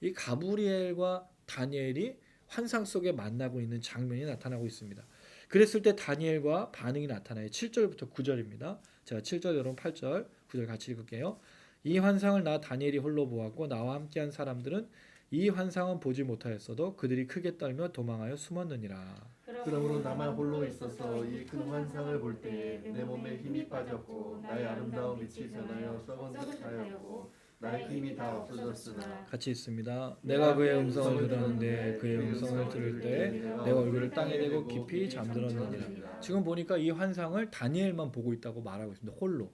이 가브리엘과 다니엘이 환상 속에 만나고 있는 장면이 나타나고 있습니다. 그랬을 때 다니엘과 반응이 나타나요. 7절부터 9절입니다. 제가 7절 여러분 8절 9절 같이 읽을게요. 이 환상을 나 다니엘이 홀로 보았고 나와 함께한 사람들은 이 환상은 보지 못하였어도 그들이 크게 떨며 도망하여 숨었느니라. 그러므로 나만 홀로 있어서 이 큰 환상을 볼 때에 내 몸에 힘이 빠졌고 나의 아름다운 빛이 변하여 썩은 듯하였고 나의 힘이 다 없어졌으나 같이 있습니다. 내가 그의 음성을 들었는데 그의 음성을 들을 때 내 얼굴을 땅에 대고 깊이 잠들었느니라. 지금 보니까 이 환상을 다니엘만 보고 있다고 말하고 있습니다. 홀로.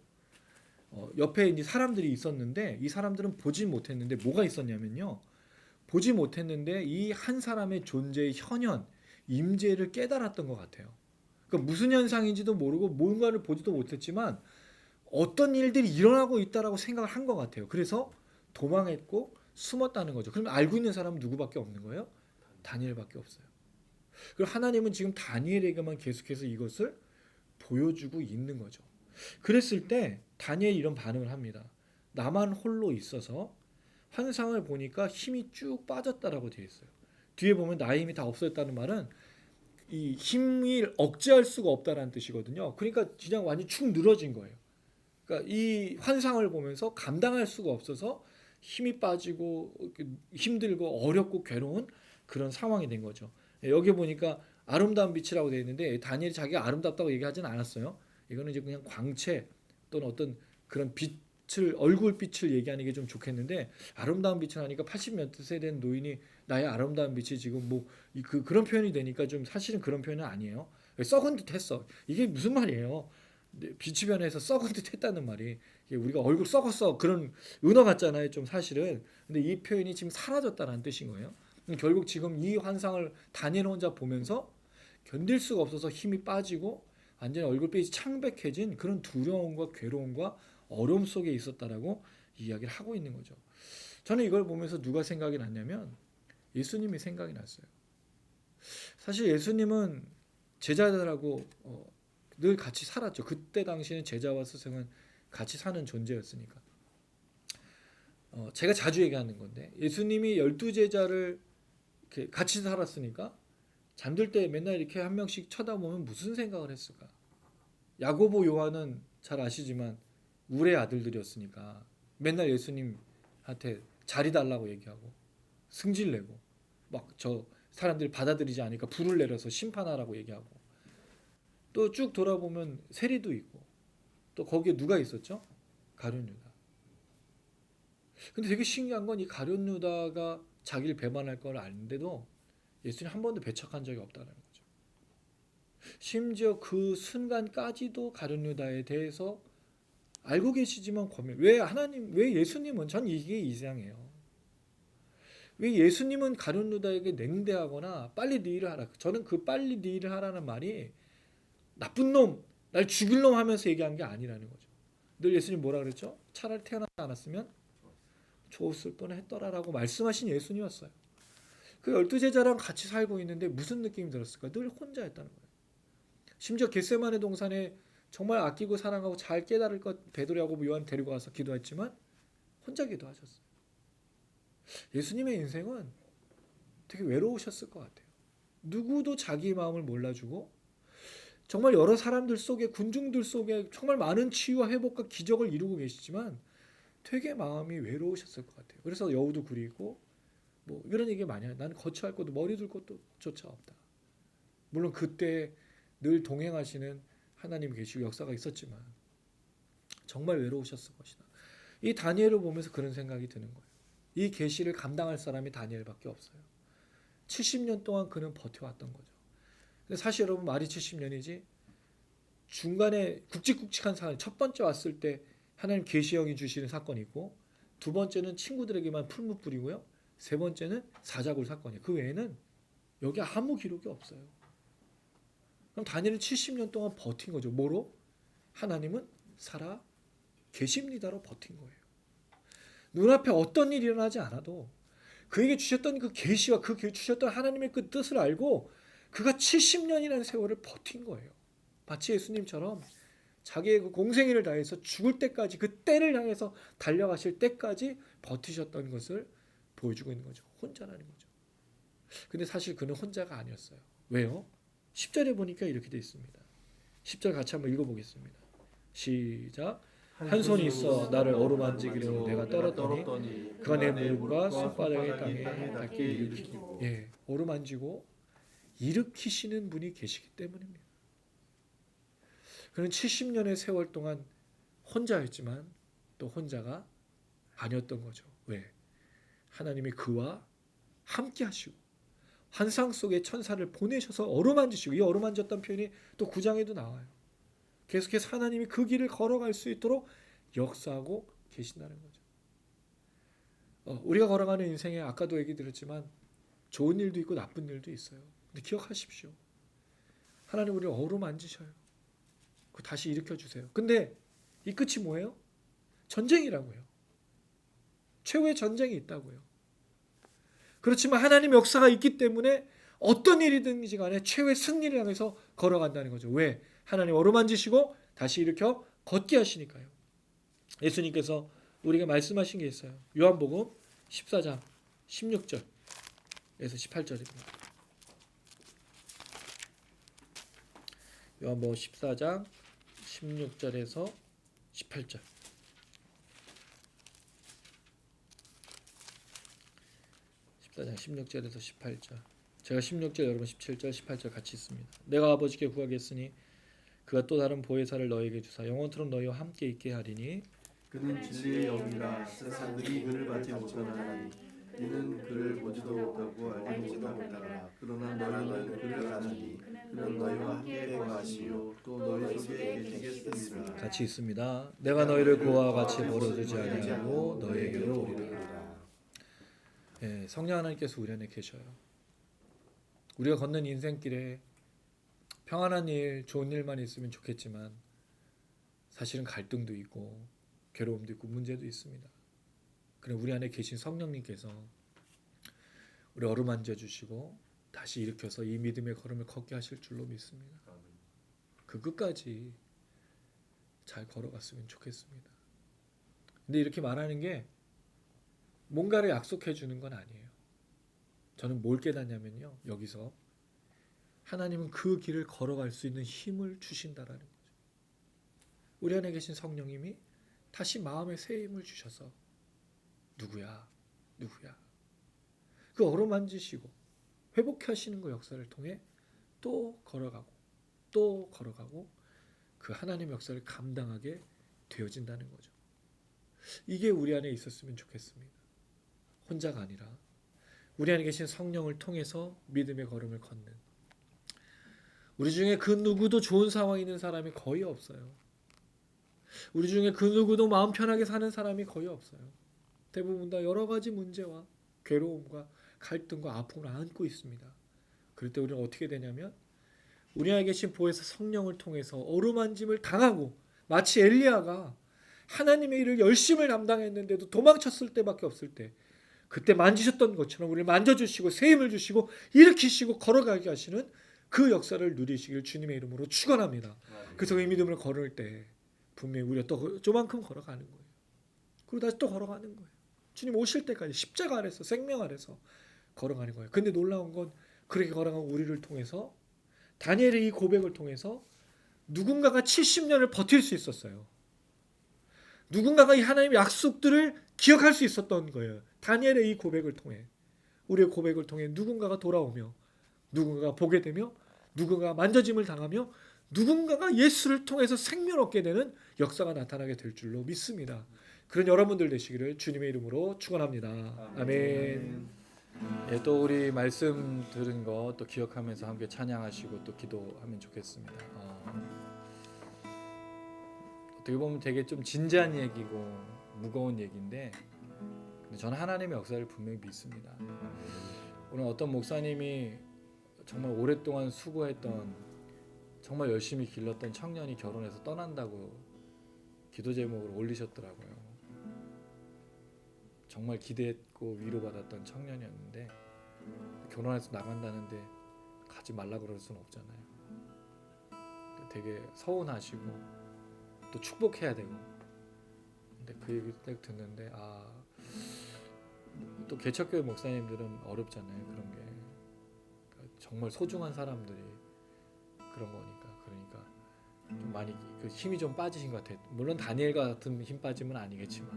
옆에 이제 사람들이 있었는데 이 사람들은 보지 못했는데 뭐가 있었냐면요. 보지 못했는데 이 한 사람의 존재의 현현, 임재를 깨달았던 것 같아요. 그러니까 무슨 현상인지도 모르고 뭔가를 보지도 못했지만 어떤 일들이 일어나고 있다라고 생각을 한 것 같아요. 그래서 도망했고 숨었다는 거죠. 그럼 알고 있는 사람은 누구밖에 없는 거예요? 다니엘밖에 없어요. 그리고 하나님은 지금 다니엘에게만 계속해서 이것을 보여주고 있는 거죠. 그랬을 때 다니엘이 이런 반응을 합니다. 나만 홀로 있어서 환상을 보니까 힘이 쭉 빠졌다라고 되어 있어요. 뒤에 보면 나의 힘이 다 없어졌다는 말은 이 힘을 억제할 수가 없다라는 뜻이거든요. 그러니까 그냥 완전히 축 늘어진 거예요. 그러니까 이 환상을 보면서 감당할 수가 없어서 힘이 빠지고 힘들고 어렵고 괴로운 그런 상황이 된 거죠. 여기 보니까 아름다운 빛이라고 되어 있는데 다니엘이 자기가 아름답다고 얘기하지는 않았어요. 이거는 이제 그냥 광채 또는 어떤 그런 빛을 얼굴빛을 얘기하는 게 좀 좋겠는데 아름다운 빛을 하니까 80몇 세 된 노인이 나의 아름다운 빛이 지금 뭐 그런 표현이 되니까 좀 사실은 그런 표현은 아니에요. 썩은 듯했어. 이게 무슨 말이에요? 빛이 변해서 썩은 듯했다는 말이 우리가 얼굴 썩었어 그런 은어 같잖아요. 좀 사실은. 근데 이 표현이 지금 사라졌다는 뜻인 거예요. 결국 지금 이 환상을 다니엘 혼자 보면서 견딜 수가 없어서 힘이 빠지고 완전히 얼굴빛이 창백해진 그런 두려움과 괴로움과 어려움 속에 있었다라고 이야기를 하고 있는 거죠. 저는 이걸 보면서 누가 생각이 났냐면 예수님이 생각이 났어요. 사실 예수님은 제자들하고 늘 같이 살았죠. 그때 당시에는 제자와 스승은 같이 사는 존재였으니까. 제가 자주 얘기하는 건데 예수님이 12제자를 이렇게 같이 살았으니까 잠들 때 맨날 이렇게 한 명씩 쳐다보면 무슨 생각을 했을까? 야고보 요한은 잘 아시지만 울의 아들들이었으니까 맨날 예수님한테 자리 달라고 얘기하고 승질내고 막 저 사람들이 받아들이지 않으니까 불을 내려서 심판하라고 얘기하고 또 쭉 돌아보면 세리도 있고 또 거기에 누가 있었죠? 가룟 유다. 근데 되게 신기한 건 이 가룟 유다가 자기를 배반할 걸 아는데도 예수님 한 번도 배척한 적이 없다는 거죠. 심지어 그 순간까지도 가룟 유다에 대해서 알고 계시지만 왜 예수님은 전 이게 이상해요. 왜 예수님은 가룟 유다에게 냉대하거나 빨리 네 일을 하라. 저는 그 빨리 네 일을 하라는 말이 나쁜 놈, 날 죽일 놈 하면서 얘기한 게 아니라는 거죠. 늘 예수님 뭐라 그랬죠? 차라리 태어나지 않았으면 좋았을 뻔했더라라고 말씀하신 예수님이었어요. 그 12제자랑 같이 살고 있는데 무슨 느낌이 들었을까? 늘 혼자였다는 거예요. 심지어 겟세마네 동산에 정말 아끼고 사랑하고 잘 깨달을 것 베드로하고 요한 데리고 가서 기도했지만 혼자 기도하셨어요. 예수님의 인생은 되게 외로우셨을 것 같아요. 누구도 자기 마음을 몰라주고 정말 여러 사람들 속에 군중들 속에 정말 많은 치유와 회복과 기적을 이루고 계시지만 되게 마음이 외로우셨을 것 같아요. 그래서 여우도 그리고 뭐 이런 얘기 많이 해요. 나는 거처할 것도 머리 둘 것도 조차 없다. 물론 그때 늘 동행하시는 하나님 계시고 역사가 있었지만 정말 외로우셨을 것이다. 이 다니엘을 보면서 그런 생각이 드는 거예요. 이 계시를 감당할 사람이 다니엘밖에 없어요. 70년 동안 그는 버텨왔던 거죠. 근데 사실 여러분 말이 70년이지 중간에 굵직굵직한 사람 첫 번째 왔을 때 하나님 계시형이 주시는 사건이 있고 두 번째는 친구들에게만 풀무 뿌리고요. 세 번째는 사자굴 사건이에요. 그 외에는 여기 아무 기록이 없어요. 그럼 다니엘은 70년 동안 버틴 거죠. 뭐로? 하나님은 살아 계십니다로 버틴 거예요. 눈앞에 어떤 일이 일어나지 않아도 그에게 주셨던 그 계시와 그 주셨던 하나님의 그 뜻을 알고 그가 70년이라는 세월을 버틴 거예요. 마치 예수님처럼 자기의 그 공생애를 다해서 죽을 때까지 그 때를 향해서 달려가실 때까지 버티셨던 것을 보여주고 있는 거죠. 혼자라는 거죠. 근데 사실 그는 혼자가 아니었어요. 왜요? 10절에 보니까 이렇게 되어 있습니다. 10절 같이 한번 읽어보겠습니다. 시작. 한 손이 있어 나를 어루만지기로 내가 떨었더니 그가 내 무릎과 손바닥의 땅에 닿게 일으키고, 어루만지고 일으키시는 분이 계시기 때문입니다. 그는 70년의 세월 동안 혼자였지만 또 혼자가 아니었던 거죠. 왜? 하나님이 그와 함께 하시고 환상 속에 천사를 보내셔서 어루만지시고, 이 어루만졌다는 표현이 또 9장에도 나와요. 계속해서 하나님이 그 길을 걸어갈 수 있도록 역사하고 계신다는 거죠. 우리가 걸어가는 인생에 아까도 얘기 드렸지만 좋은 일도 있고 나쁜 일도 있어요. 근데 기억하십시오. 하나님 우리를 어루만지셔요. 그 다시 일으켜주세요. 근데 이 끝이 뭐예요? 전쟁이라고요. 최후의 전쟁이 있다고요. 그렇지만 하나님 역사가 있기 때문에 어떤 일이든지 간에 최후의 승리를 향해서 걸어간다는 거죠. 왜? 하나님 어루만지시고 다시 일으켜 걷게 하시니까요. 예수님께서 우리가 말씀하신 게 있어요. 요한복음 14장 16절에서 18절입니다. 요한복음 14장 16절에서 18절. 14장 16절에서 18절. 제가 16절, 여러분 17절, 18절 같이 있습니다. 내가 아버지께 구하겠으니 그가 또 다른 보혜사를 너희에게 주사 영원토록 너희와 함께 있게 하리니 그는 진리의 영이라 세상이 그를 받지 못하나니 이는 그를 보지도 못하고 알지도 못하라. 그러나 너희는 그를 아나니 그는 너희와 함께 거하시며 또 너희 속에 계시겠습니다. 같이 있습니다. 내가 너희를 그와 같이 버려두지 아니하고 너희에게로 오리라. 성령 하나님께서 우리 안에 계셔요. 우리가 걷는 인생길에 평안한 일, 좋은 일만 있으면 좋겠지만 사실은 갈등도 있고 괴로움도 있고 문제도 있습니다. 그럼 우리 안에 계신 성령님께서 우리 어루만져 주시고 다시 일으켜서 이 믿음의 걸음을 걷게 하실 줄로 믿습니다. 그 끝까지 잘 걸어갔으면 좋겠습니다. 근데 이렇게 말하는 게 뭔가를 약속해 주는 건 아니에요. 저는 뭘 깨닫냐면요. 여기서 하나님은 그 길을 걸어갈 수 있는 힘을 주신다라는 거죠. 우리 안에 계신 성령님이 다시 마음에 새 힘을 주셔서 누구야? 그 어루만지시고 회복하시는 그 역사를 통해 또 걸어가고 그 하나님의 역사를 감당하게 되어진다는 거죠. 이게 우리 안에 있었으면 좋겠습니다. 혼자가 아니라 우리 안에 계신 성령을 통해서 믿음의 걸음을 걷는, 우리 중에 그 누구도 좋은 상황에 있는 사람이 거의 없어요. 우리 중에 그 누구도 마음 편하게 사는 사람이 거의 없어요. 대부분 다 여러 가지 문제와 괴로움과 갈등과 아픔을 안고 있습니다. 그럴 때 우리는 어떻게 되냐면 우리 안에 계신 보혜사 성령을 통해서 어루만짐을 당하고, 마치 엘리야가 하나님의 일을 열심히 감당했는데도 도망쳤을 때밖에 없을 때 그때 만지셨던 것처럼 우리를 만져주시고 새 힘을 주시고 일으키시고 걸어가게 하시는 그 역사를 누리시길 주님의 이름으로 축원합니다. 그래서 그 믿음을 걸을 때 분명히 우리가 또 조만큼 걸어가는 거예요. 그리고 다시 또 걸어가는 거예요. 주님 오실 때까지 십자가 아래서 생명 아래서 걸어가는 거예요. 근데 놀라운 건 그렇게 걸어간 우리를 통해서, 다니엘의 이 고백을 통해서 누군가가 70년을 버틸 수 있었어요. 누군가가 이 하나님의 약속들을 기억할 수 있었던 거예요. 다니엘의 이 고백을 통해, 우리의 고백을 통해 누군가가 돌아오며, 누군가가 보게 되며, 누군가가 만져짐을 당하며, 누군가가 예수를 통해서 생명 얻게 되는 역사가 나타나게 될 줄로 믿습니다. 그런 여러분들 되시기를 주님의 이름으로 축원합니다. 아멘. 또 우리 말씀 들은 거 또 기억하면서 함께 찬양하시고 또 기도하면 좋겠습니다. 어떻게 보면 되게 좀 진지한 얘기고 무거운 얘기인데, 근데 저는 하나님의 역사를 분명히 믿습니다. 오늘 어떤 목사님이 정말 오랫동안 수고했던 정말 열심히 길렀던 청년이 결혼해서 떠난다고 기도 제목을 올리셨더라고요. 정말 기대했고 위로받았던 청년이었는데 결혼해서 나간다는데 가지 말라 그럴 수는 없잖아요. 되게 서운하시고 또 축복해야 되고. 근데 그 얘기를 딱 듣는데 또 개척교회 목사님들은 어렵잖아요. 그런 게 정말 소중한 사람들이 그런 거니까. 그러니까 좀 많이 그 힘이 좀 빠지신 것 같아요. 물론 다니엘 같은 힘 빠짐은 아니겠지만,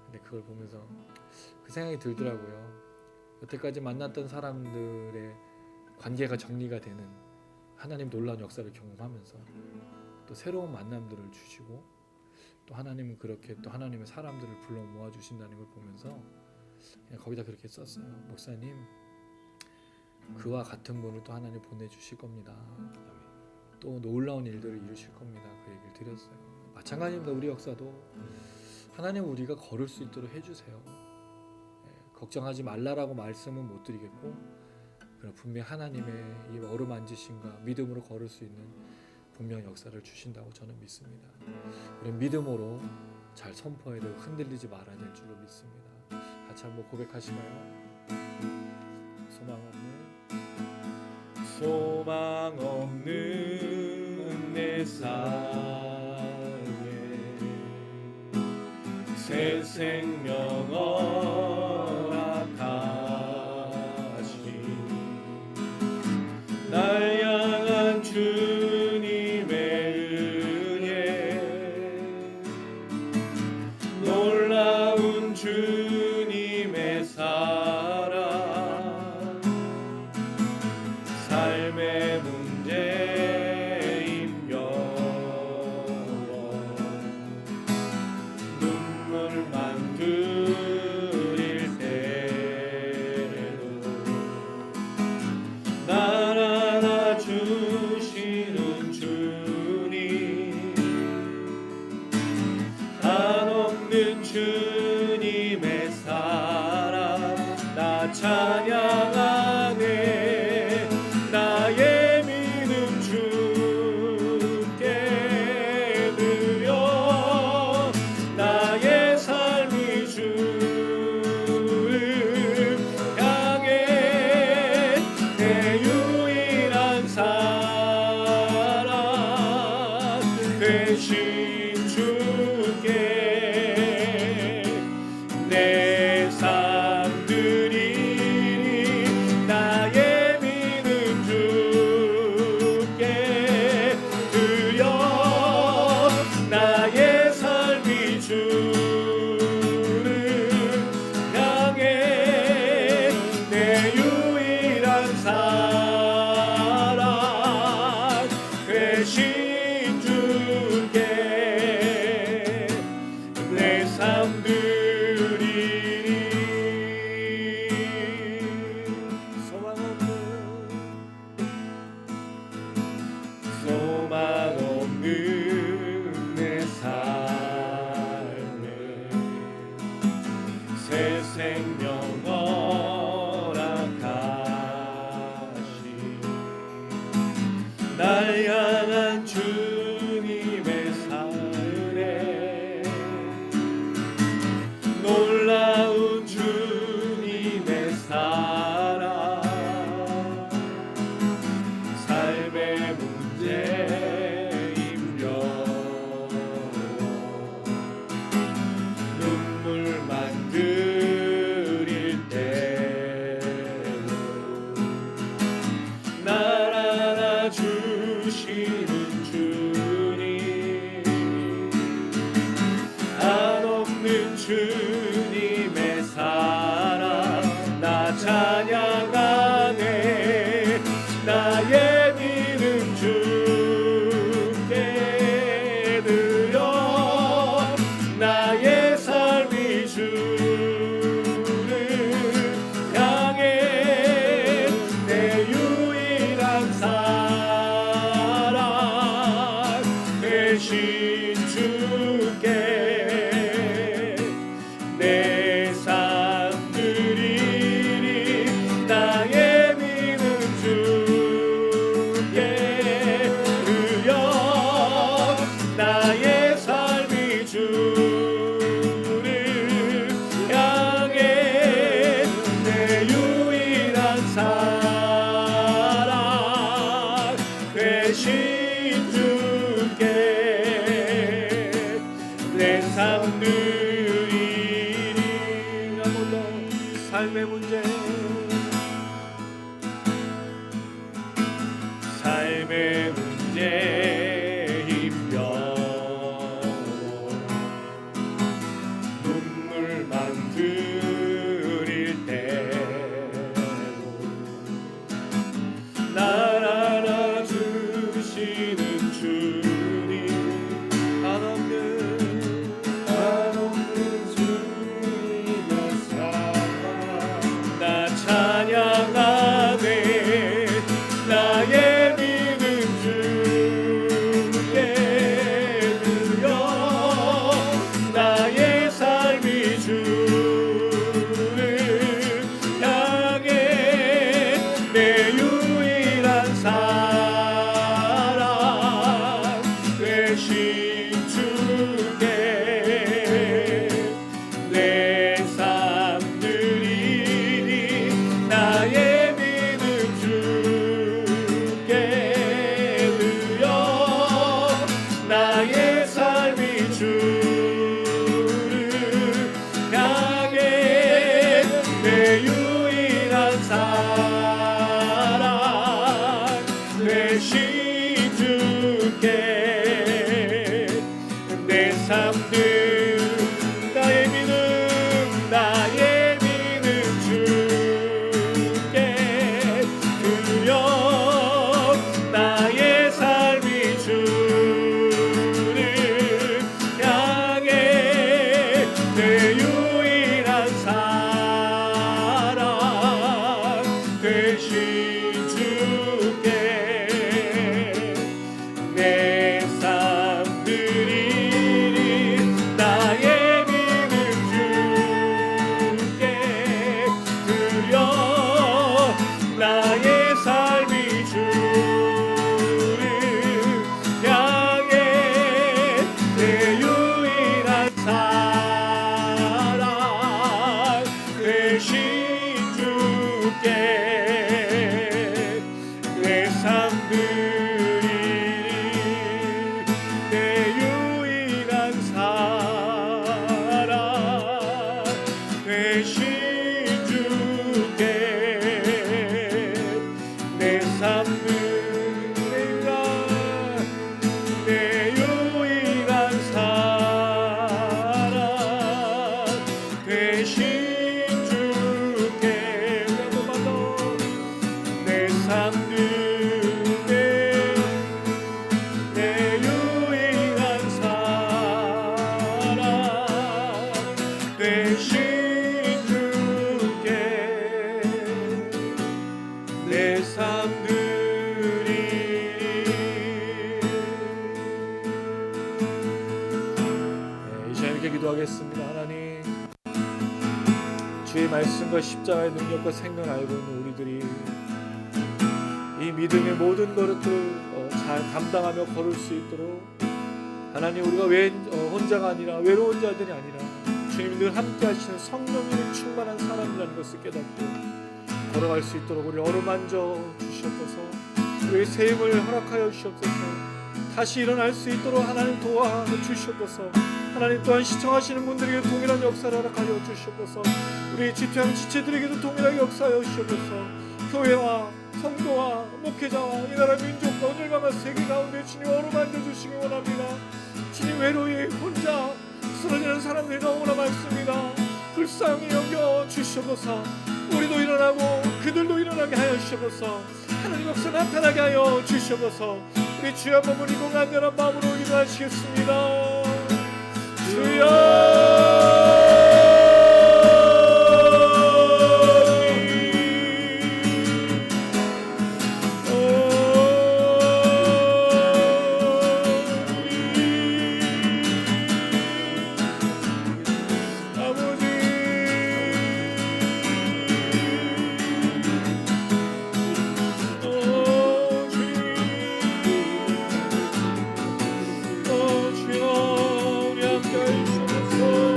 근데 그걸 보면서 그 생각이 들더라고요. 여태까지 만났던 사람들의 관계가 정리가 되는 하나님 놀라운 역사를 경험하면서 또 새로운 만남들을 주시고, 또 하나님은 그렇게 또 하나님의 사람들을 불러 모아 주신다는 걸 보면서 그냥 거기다 그렇게 썼어요. 목사님, 그와 같은 분을 또 하나님 보내주실 겁니다. 또 놀라운 일들을 이루실 겁니다. 그 얘기를 드렸어요. 마찬가지입니다. 우리 역사도 하나님 우리가 걸을 수 있도록 해주세요. 걱정하지 말라라고 말씀은 못 드리겠고, 그러나 분명 하나님의 이 어루만지심과 믿음으로 걸을 수 있는 분명 역사를 주신다고 저는 믿습니다. 우리 믿음으로 잘 선포해야 되고 흔들리지 말아야 될 줄로 믿습니다. 같이 한번 고백하시나요? 소망 없는 내 삶에 새 생명 허락하신 날 향한 주님의 은혜, 놀라운 주님의 사랑, 삶의 문제임 여러 눈물만 그릴 때도 날 안아주시는 주님, 한없는 주님의 사랑 나 찬양하네. 나의 믿음 주께 드려, 나의 삶이 주를 향해 내 유일한 사랑 되신 주께 내 삶 드리니, 나의 나의 삶이 주를 향해 내 유일한 사랑 되신 주께 내 삶 드리니. 소망 없는 내 삶에 새 생명 허락하신 날 향한 주님의 사은혜, 놀라운 주님의 사랑, 삶의 문제임 여러 눈물만 그릴 때도 날 안아주시는 주님, 한없는 주님의 사랑 나 찬양하네. 나의 믿음 주께 드려, 나의 삶이 주를 향해 내 유일한 사랑 되신 주께 내 삶 삶의 문제, 삶의 문제 힘겨 눈물만 들일 때도 날 알아주시는 주님, 한없는 주님의 사랑 나 찬양하네. 나의 믿음 주께 드려 나의 삶이 주를 향해 내 유일한 사랑 되신 주께 내 삶 드리니 나의 믿음 주께 드려 나의 삶이 주를 향해 내 유일한 사랑 되신 주께 내 삶들 나의 믿음 주께 드려 나의 삶이 주를 향해 내 유일한 사랑 되신 주께 내 삶 드리니 나의 믿음 주께 드려 나의 삶이 주를 향해 내 유일한 사랑 되신 주께 내 삶 드리니 내 유일한 사랑 되신 주께 내 삶 드리라 내 유일한 사랑 되신 주께 내 삶 드리네 내 유일한 사랑 되신 주께 내 삶 드리니. 이 시간 이렇게 기도하겠습니다. 하나님, 주의 말씀과 십자가의 능력과 생명을 알고 있는 우리들이 이 믿음의 모든 것들을 잘 감당하며 걸을 수 있도록 하나님, 우리가 혼자가 아니라 외로운 자들이 아니라 주님이 늘 함께 하시는 성령님이 충만한 사람이라는 것을 깨닫고 걸어갈 수 있도록 우리를 어루만져 주시옵소서. 우리의 새 힘을 허락하여 주시옵소서. 다시 일어날 수 있도록 하나님 도와 주시옵소서. 하나님 또한 시청하시는 분들에게 동일한 역사를 허락하여 주시옵소서. 우리 지투양 지체들에게도 동일하게 역사하여 주시옵소서. 교회와 성도와 목회자와 이 나라 민족과 오늘 밤과 세계 가운데 주님 어루만져 주시기 원합니다. 주님, 외로이 혼자 쓰러지는 사람들이 너무나 많습니다. 불쌍히 여겨 주시옵소서. 우리도 일어나고 그들도 일어나게 하여 주시옵소서. 하나님 역사 나타나게 하여 주시옵소서. 우리 주여 한번 우리고 간절한 마음으로 기도하시겠습니다. 주여, 주여 우리 함께 하시옵소서.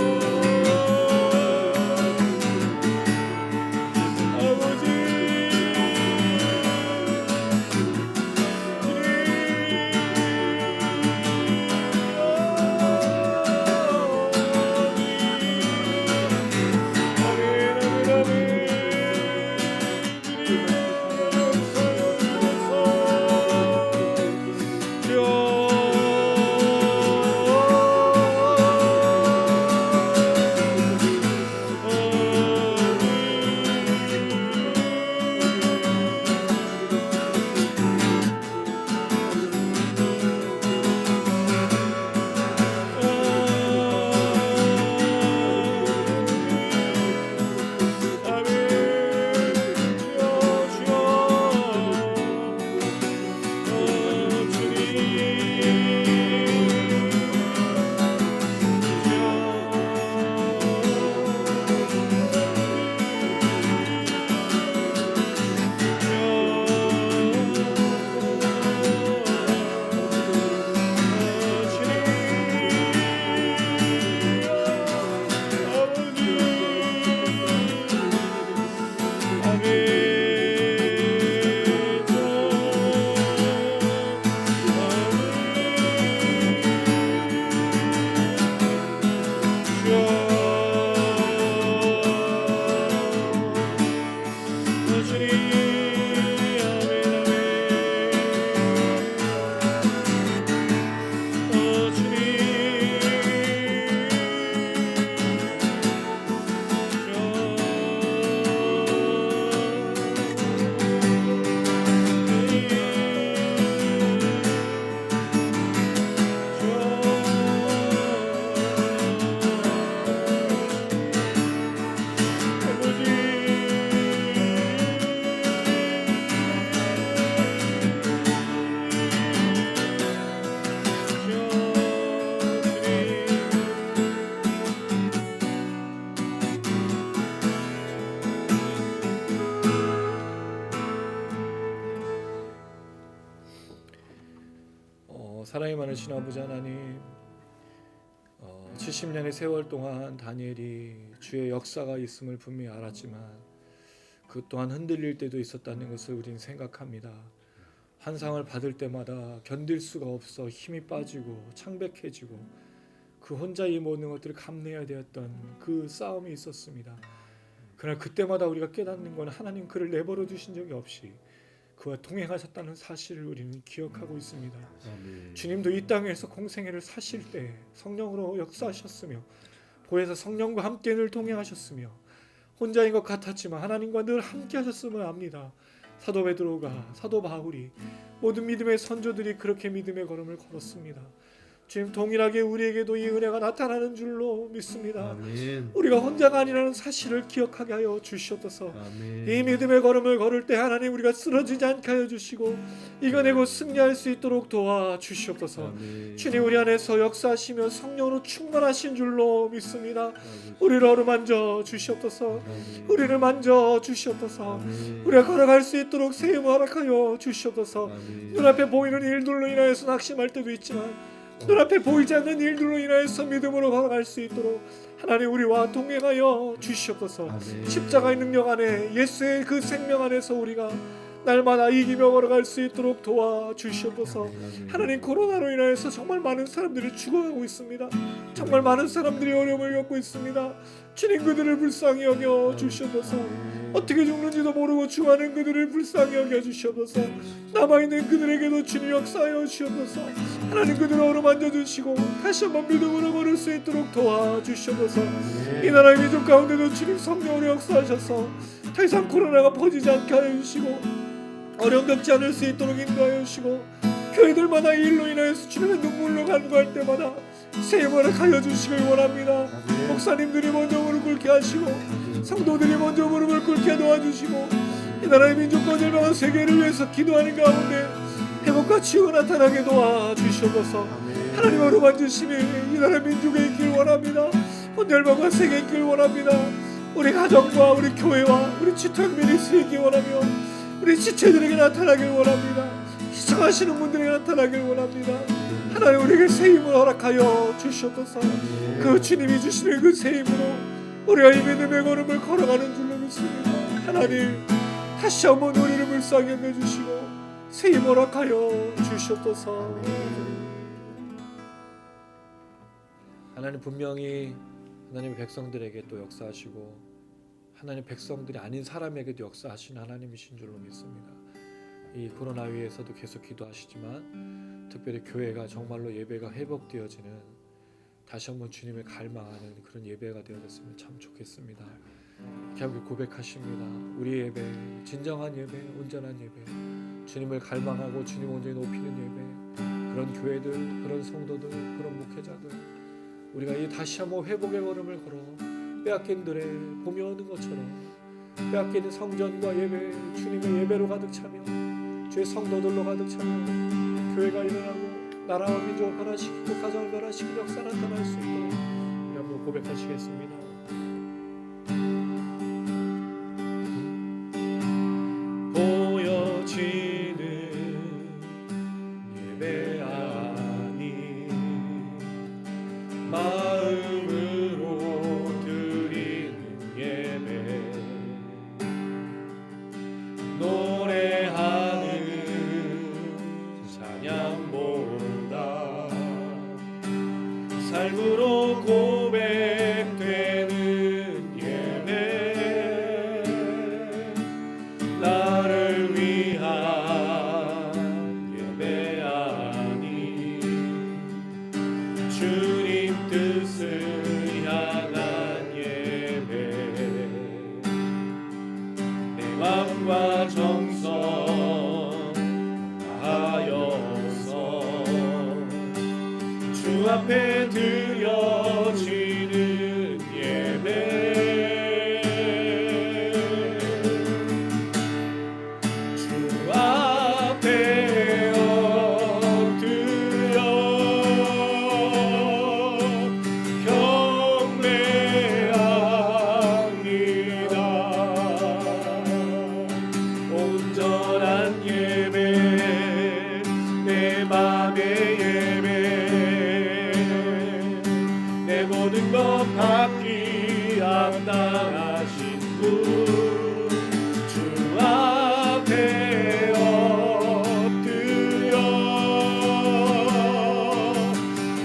사랑이 많으신 아버지 하나님, 70년의 세월 동안 다니엘이 주의 역사가 있음을 분명히 알았지만 그 또한 흔들릴 때도 있었다는 것을 우리는 생각합니다. 환상을 받을 때마다 견딜 수가 없어 힘이 빠지고 창백해지고 그 혼자 이 모든 것들을 감내해야 되었던 그 싸움이 있었습니다. 그러나 그때마다 우리가 깨닫는 건 하나님 그를 내버려 두신 적이 없이 그와 동행하셨다는 사실을 우리는 기억하고 있습니다. 주님도 이 땅에서 공생애를 사실 때 성령으로 역사하셨으며 보혜사 성령과 함께 늘 동행하셨으며 혼자인 것 같았지만 하나님과 늘 함께 하셨음을 압니다. 사도 베드로가, 사도 바울이, 모든 믿음의 선조들이 그렇게 믿음의 걸음을 걸었습니다. 주님, 동일하게 우리에게도 이 은혜가 나타나는 줄로 믿습니다. 아멘. 우리가 혼자가 아니라는 사실을 기억하게 하여 주시옵소서. 아멘. 이 믿음의 걸음을 걸을 때 하나님 우리가 쓰러지지 않게 하여 주시고 이겨내고 승리할 수 있도록 도와주시옵소서. 아멘. 주님, 우리 안에서 역사하시며 성령으로 충만하신 줄로 믿습니다. 우리를 어루만져 주시옵소서. 아멘. 우리를 만져 주시옵소서. 아멘. 우리가 걸어갈 수 있도록 세임을 허락하여 주시옵소서. 아멘. 눈앞에 보이는 일들로 인하여서 낙심할 때도 있지만 눈앞에 보이지 않는 일들로 인하여서 믿음으로 걸어갈 수 있도록 하나님 우리와 동행하여 주시옵소서. 아멘. 십자가의 능력 안에 예수의 그 생명 안에서 우리가 날마다 이기며 걸어갈 수 있도록 도와주시옵소서. 하나님, 코로나로 인하여서 정말 많은 사람들이 죽어가고 있습니다. 정말 많은 사람들이 어려움을 겪고 있습니다. 주님, 그들을 불쌍히 여겨 주시옵소서. 어떻게 죽는지도 모르고 죽어가는 그들을 불쌍히 여겨 주시옵소서. 남아있는 그들에게도 주님 역사하여 주시옵소서. 하나님, 그들을 어루만져 주시고 다시 한번 믿음으로 걸을 수 있도록 도와주시옵소서. 이 나라의 민족 가운데도 주님 성령으로 역사하셔서 더 이상 코로나가 퍼지지 않게 하여 주시고 어려움 겪지 않을 수 있도록 인도하여 주시고 교회들마다 이 일로 인하여서 주님의 눈물로 간구할 때마다 세임을 하여 주시길 원합니다. 목사님들이 먼저 무릎 꿇게 하시고 성도들이 먼저 무릎을 꿇게 도와주시고 이 나라의 민족과 절망한 세계를 위해서 기도하는 가운데 회복과 치유가 나타나게 도와주시옵소서. 하나님, 어루만지심이 이 나라 민족에 있길 원합니다. 온 열방과 세계에 있길 원합니다. 우리 가정과 우리 교회와 우리 지토형들이 쓰이기 원하며 우리 지체들에게 나타나길 원합니다. 시청하시는 분들에게 나타나길 원합니다. 하나님, 우리에게 세임을 허락하여 주시옵소서. 그 주님이 주시는 그 세임으로 우리가 이 믿음의 걸음을 걸어가는 줄로 믿습니다. 하나님, 다시 한번 우리를 불쌍히 여겨주시고 세임 허락하여 주시옵소서. 하나님, 분명히 하나님의 백성들에게 또 역사하시고 하나님 백성들이 아닌 사람에게도 역사하시는 하나님이신 줄로 믿습니다. 이 코로나 위에서도 계속 기도하시지만 특별히 교회가 정말로 예배가 회복되어지는 다시 한번 주님을 갈망하는 그런 예배가 되어졌으면 참 좋겠습니다. 이렇게 고백하십니다. 우리 예배, 진정한 예배, 온전한 예배, 주님을 갈망하고 주님 온전히 높이는 예배, 그런 교회들, 그런 성도들, 그런 목회자들, 우리가 이 다시 한번 회복의 걸음을 걸어 빼앗긴 들에 봄이 오는 것처럼 빼앗기는 성전과 예배, 주님의 예배로 가득 차며 주의 성도들로 가득 차며 교회가 일어나고 나라와 민족을 변화시키고 가정을 변화시키는 역사 나타날 수 있도록 우리 한번 고백하시겠습니다. 보여지는 예배 아니 마음으로 드리는 예배, 노래하는 찬양보다 삶으로 고백되는 주 앞에 엎드려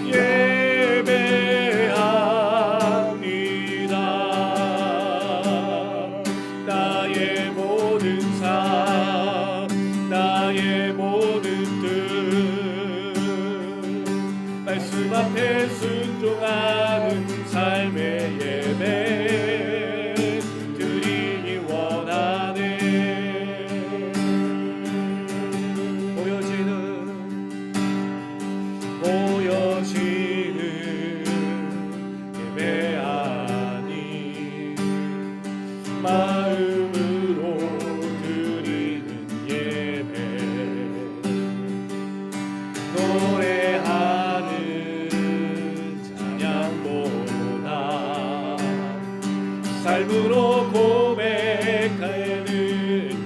예배합니다. 나의 모든 삶, 나의 모든 뜻, 말씀 앞에 순종하는 삶의 예배 드리기 원하네. 보여지는 예배하니 마음으로 드리는 예배, 노래하는 찬양보다 삶으로 고백하는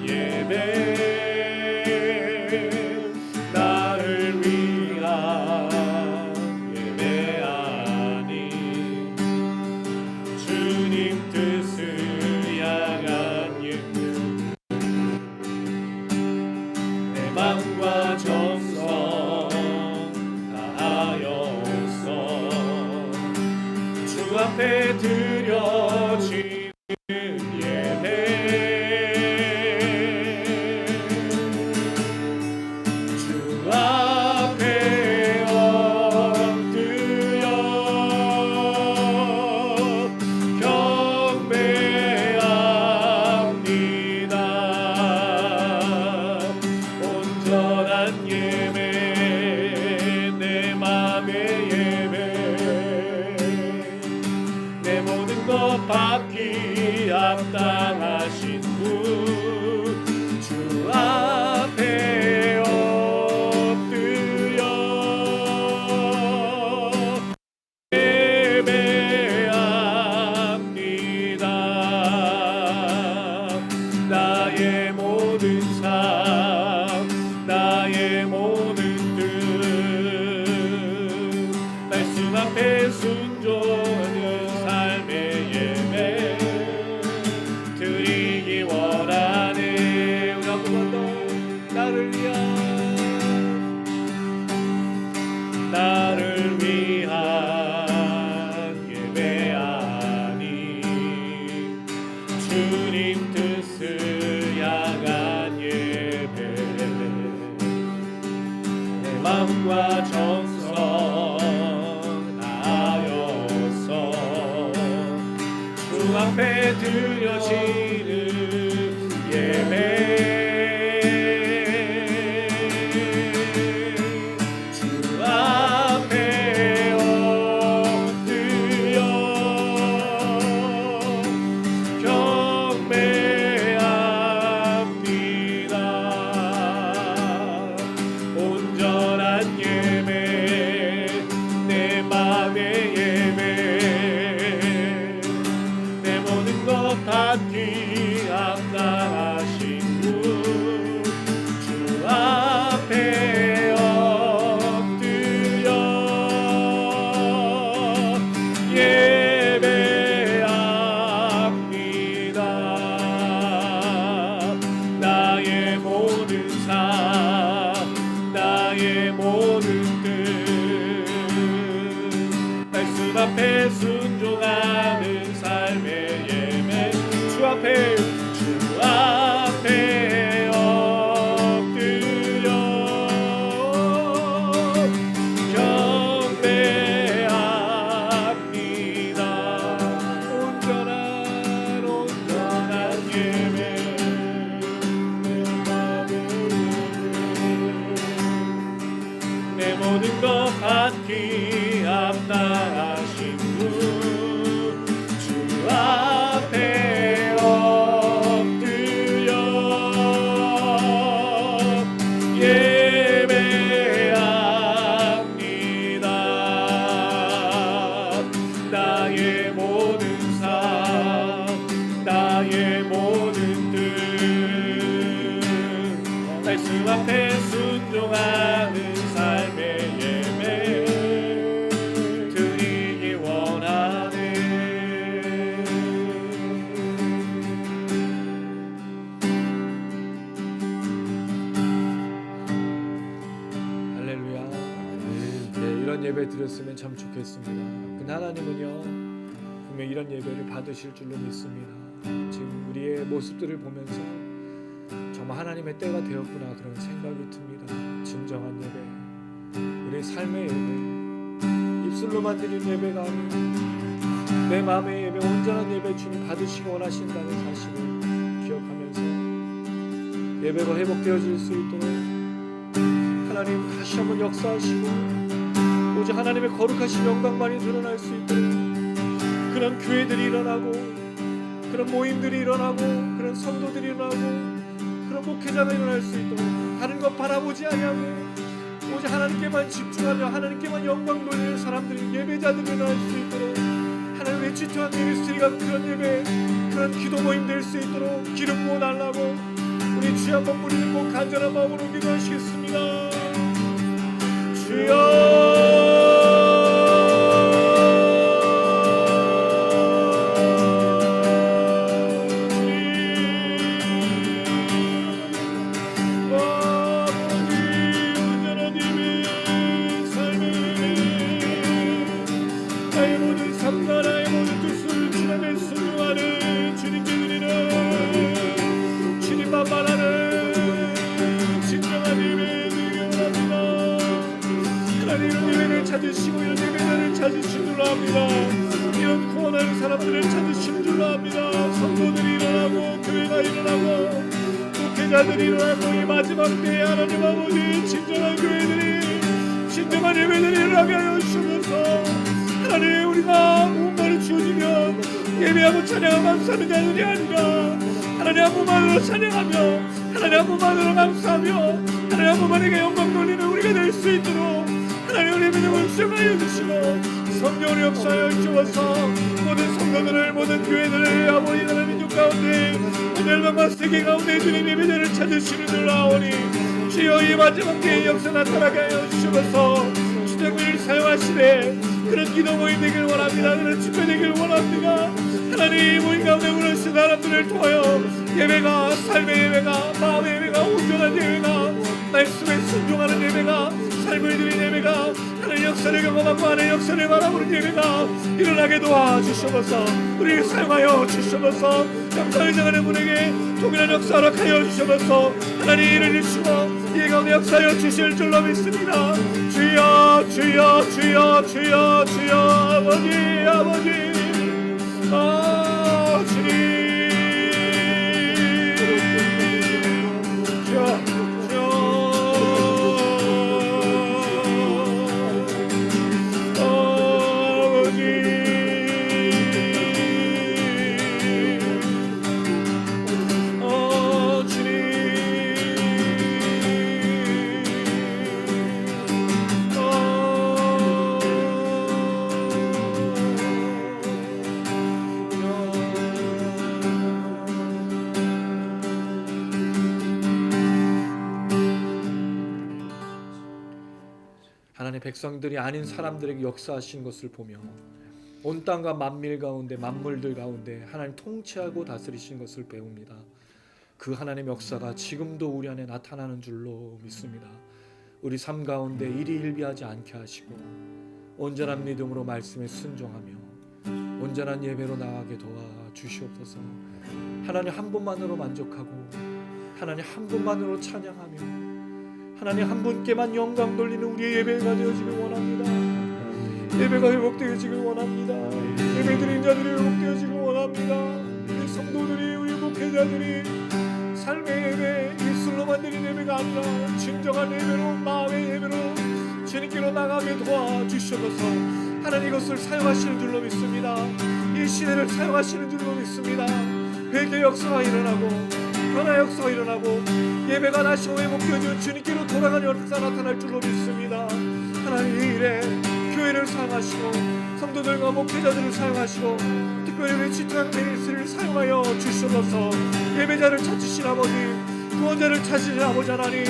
예배, 나를 위한 예배하니 주님 뜻을 향한 예배, 내 맘과 정성 다하여서 주 앞에 드려지는 예배, 주 앞에 엎드려 경배합니다. 온전한 예배, 내 맘의 예배, 내 모든 것 받기 합당하신 분, 주 앞에 엎드려 예배합니다. 나의 모든 삶, 나의 모든 뜻, 말씀 앞에 순종하는 삶의 예배 드리기 원하네. 우리 한 번만 더 나를 위한 예배하니 주님 뜻을 향한 예배, 내 마음과 정성 다하여서 주 앞에 드려지는 예배, 주 앞에 엎드려 경배합니다. 온전한 예배, 내 맘의 예배, 내 모든 것 받기 합당하신 분, 주 앞에 엎드려 예배합니다. 나의 모든 삶, 나의 모든 뜻, 말씀 앞에 순종하는 삶의 예배, 주 앞에 예배 드렸으면 참 좋겠습니다. 근데 하나님은요 분명 이런 예배를 받으실 줄로 믿습니다. 지금 우리의 모습들을 보면서 정말 하나님의 때가 되었구나 그런 생각이 듭니다. 진정한 예배, 우리의 삶의 예배, 입술로만 드리는 예배가 아닌 내 마음의 예배, 온전한 예배 주님 받으시기 원하신다는 사실을 기억하면서 예배가 회복되어질 수 있도록 하나님 다시 한번 역사하시고 오직 하나님의 거룩하신 영광만이 드러날 수 있도록 그런 교회들이 일어나고 그런 모임들이 일어나고 그런 성도들이 일어나고 그런 목회자가 일어날 수 있도록 다른 것 바라보지 아니하고 오직 하나님께만 집중하며 하나님께만 영광 돌리는 사람들이 예배자들이 일어날 수 있도록 하나님의 지토한 미니스트리가 그런 예배 그런 기도 모임 될 수 있도록 기름 부어 달라고 우리 주여 한번 뿌리 들고 간절한 마음으로 기도하시겠습니다. 주여 찾으시고 이런 예배자를 찾으신 줄로 압니다. 이런 구원하는 사람들을 찾으신 줄로 압니다. 성도들이 일어나고 교회가 일어나고 목회자들이 일어나고 이 마지막 때에 하나님 아버지 진정한 교회들이 진정한 예배들이 일어나게 하여 주셔서 하나님 우리가 몸만을 주어지면 예배하고 찬양하고 감사하는 자들이 아니라 하나님 한 분만으로 찬양하며 하나님 한 분만으로 감사하며 하나님 한 분만에게 영광 돌리는 우리가 될 수 있도록 하나님 우리 믿음을 수용하여 주시고 성령을 역사하여 주셔서 모든 성도들을 모든 교회들을 아버지 나라 민족 가운데 멸망과 세계 가운데 주님 예배자를 찾으시는 줄 아오니 주여 이 마지막 때에 역사 나타나게 하여 주셔서 주장을 사용하시되 그런 기도 모임 되길 원합니다. 그런 집회 되길 원합니다. 하나님 모임 가운데 오르신 사람들을 통하여 예배가 삶의 예배가 마음의 예배가 온전한 예배가 말씀에 순종하는 예배가 삶을 드린 예배가 하나님 역사를 경험하고 하나님 역사를 바라보는 예배가 일어나게 도와주셔서 우리를 사용하여 주셔서 감사를 정하는 분에게 동일한 역사 허락하여 주셔서 하나님 이를 주시고 이 가운데 역사하여 주실 줄로 믿습니다. 주여 주여 주여 주여 주여 아버지 아버지 주님 하나님의 백성들이 아닌 사람들에게 역사하신 것을 보며 온 땅과 만밀 가운데 만물들 가운데 하나님 통치하고 다스리신 것을 배웁니다. 그 하나님 역사가 지금도 우리 안에 나타나는 줄로 믿습니다. 우리 삶 가운데 일희일비하지 않게 하시고 온전한 믿음으로 말씀에 순종하며 온전한 예배로 나가게 도와주시옵소서. 하나님 한 분만으로 만족하고 하나님 한 분만으로 찬양하며 하나님 한 분께만 영광 돌리는 우리의 예배가 되어지길 원합니다. 예배가 회복되어지길 원합니다. 예배드린 자들이 회복되어지길 원합니다. 우리 성도들이 우리 목회자들이 삶의 예배 입술로만 드린 예배가 아니라 진정한 예배로 마음의 예배로 주님께로 나가게 도와주셔서 하나님 이것을 사용하시는 줄로 믿습니다. 이 시대를 사용하시는 줄로 믿습니다. 회개 역사가 일어나고 변화 역사가 일어나고 예배가 다시 회복되어지는 주님께로 돌아가는 역사 나타날 줄로 믿습니다. 하나님 이 일에 교회를 사용하시고 성도들과 목회자들을 사용하시고 특별히 우리 지토양 미니스트리를 사용하여 주셔서 예배자를 찾으신 아버지 구원자를 찾으신 아버지 하나님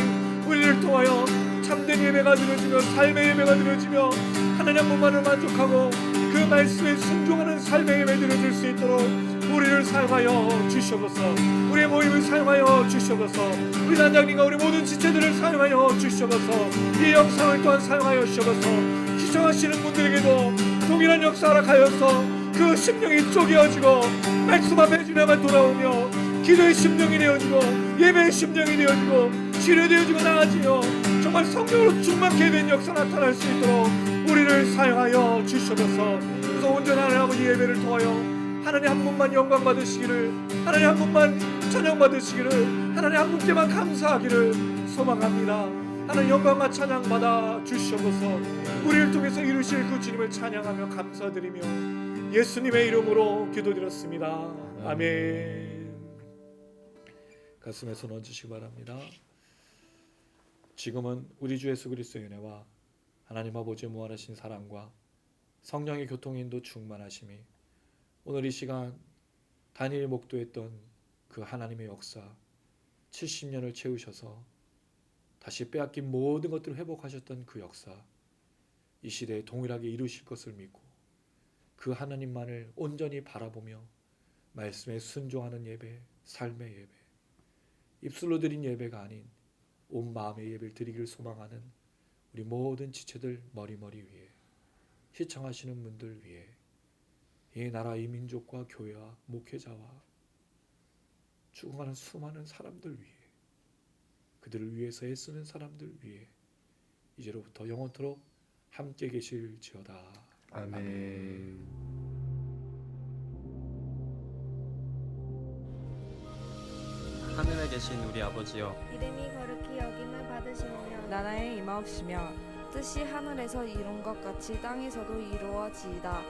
우리를 통하여 참된 예배가 드려지며 삶의 예배가 드려지며 하나님 한 분만을 만족하고 그 말씀에 순종하는 삶의 예배 드려질 수 있도록 우리를 사용하여 주셔서 우리의 모임을 사용하여 주셔서 우리 단장님과 우리 모든 지체들을 사용하여 주셔서 이 영상을 또한 사용하여 주셔서 시청하시는 분들에게도 동일한 역사를 하여서 그 심령이 쪼개어지고 말씀 앞에 지나가 돌아오며 기도의 심령이 되어지고 예배의 심령이 되어지고 치료되어지고 나아지며 정말 성령으로 충만케 된 역사 나타날 수 있도록 우리를 사용하여 주시옵소서. 그래서 온전한 아버지 예배를 통하여 하나님 한 분만 영광 받으시기를, 하나님 한 분만 찬양 받으시기를, 하나님 한 분께만 감사하기를 소망합니다. 하나님 영광과 찬양 받아 주시옵소서. 우리를 통해서 이루실 그 주님을 찬양하며 감사드리며 예수님의 이름으로 기도드렸습니다. 아멘. 가슴에 손 얹으시기 바랍니다. 지금은 우리 주 예수 그리스도의 은혜와 하나님 아버지의 무한하신 사랑과 성령의 교통인도 충만하심이 오늘 이 시간 다니엘이 목도했던 그 하나님의 역사 70년을 채우셔서 다시 빼앗긴 모든 것들을 회복하셨던 그 역사 이 시대에 동일하게 이루실 것을 믿고 그 하나님만을 온전히 바라보며 말씀에 순종하는 예배, 삶의 예배, 입술로 드린 예배가 아닌 온 마음의 예배를 드리기를 소망하는 우리 모든 지체들 머리머리 위에 시청하시는 분들 위에 이 나라 이 민족과 교회와 목회자와 죽어가는 수많은 사람들 위해 그들을 위해서 애쓰는 사람들 위해 이제로부터 영원토록 함께 계실지어다. 아멘. 하늘에 계신 우리 아버지여, 이름이 거룩히 여김을 받으시오며 나라의 임하옵시며 뜻이 하늘에서 이룬 것 같이 땅에서도 이루어지이다.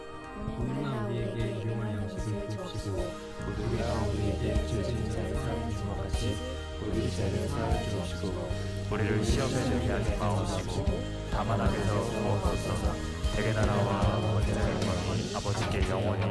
오늘날 우리에게 일용할 것을 주옵시고 우리가 우리에게 죄진 자를 사하여 준 것 같이 우리 죄를 사하여 주옵시고 우리를 시험에 들게 하지 마옵시고 다만 악에서 구하옵소서. 대개 나라와 권세와 영광이 아버지께 영원히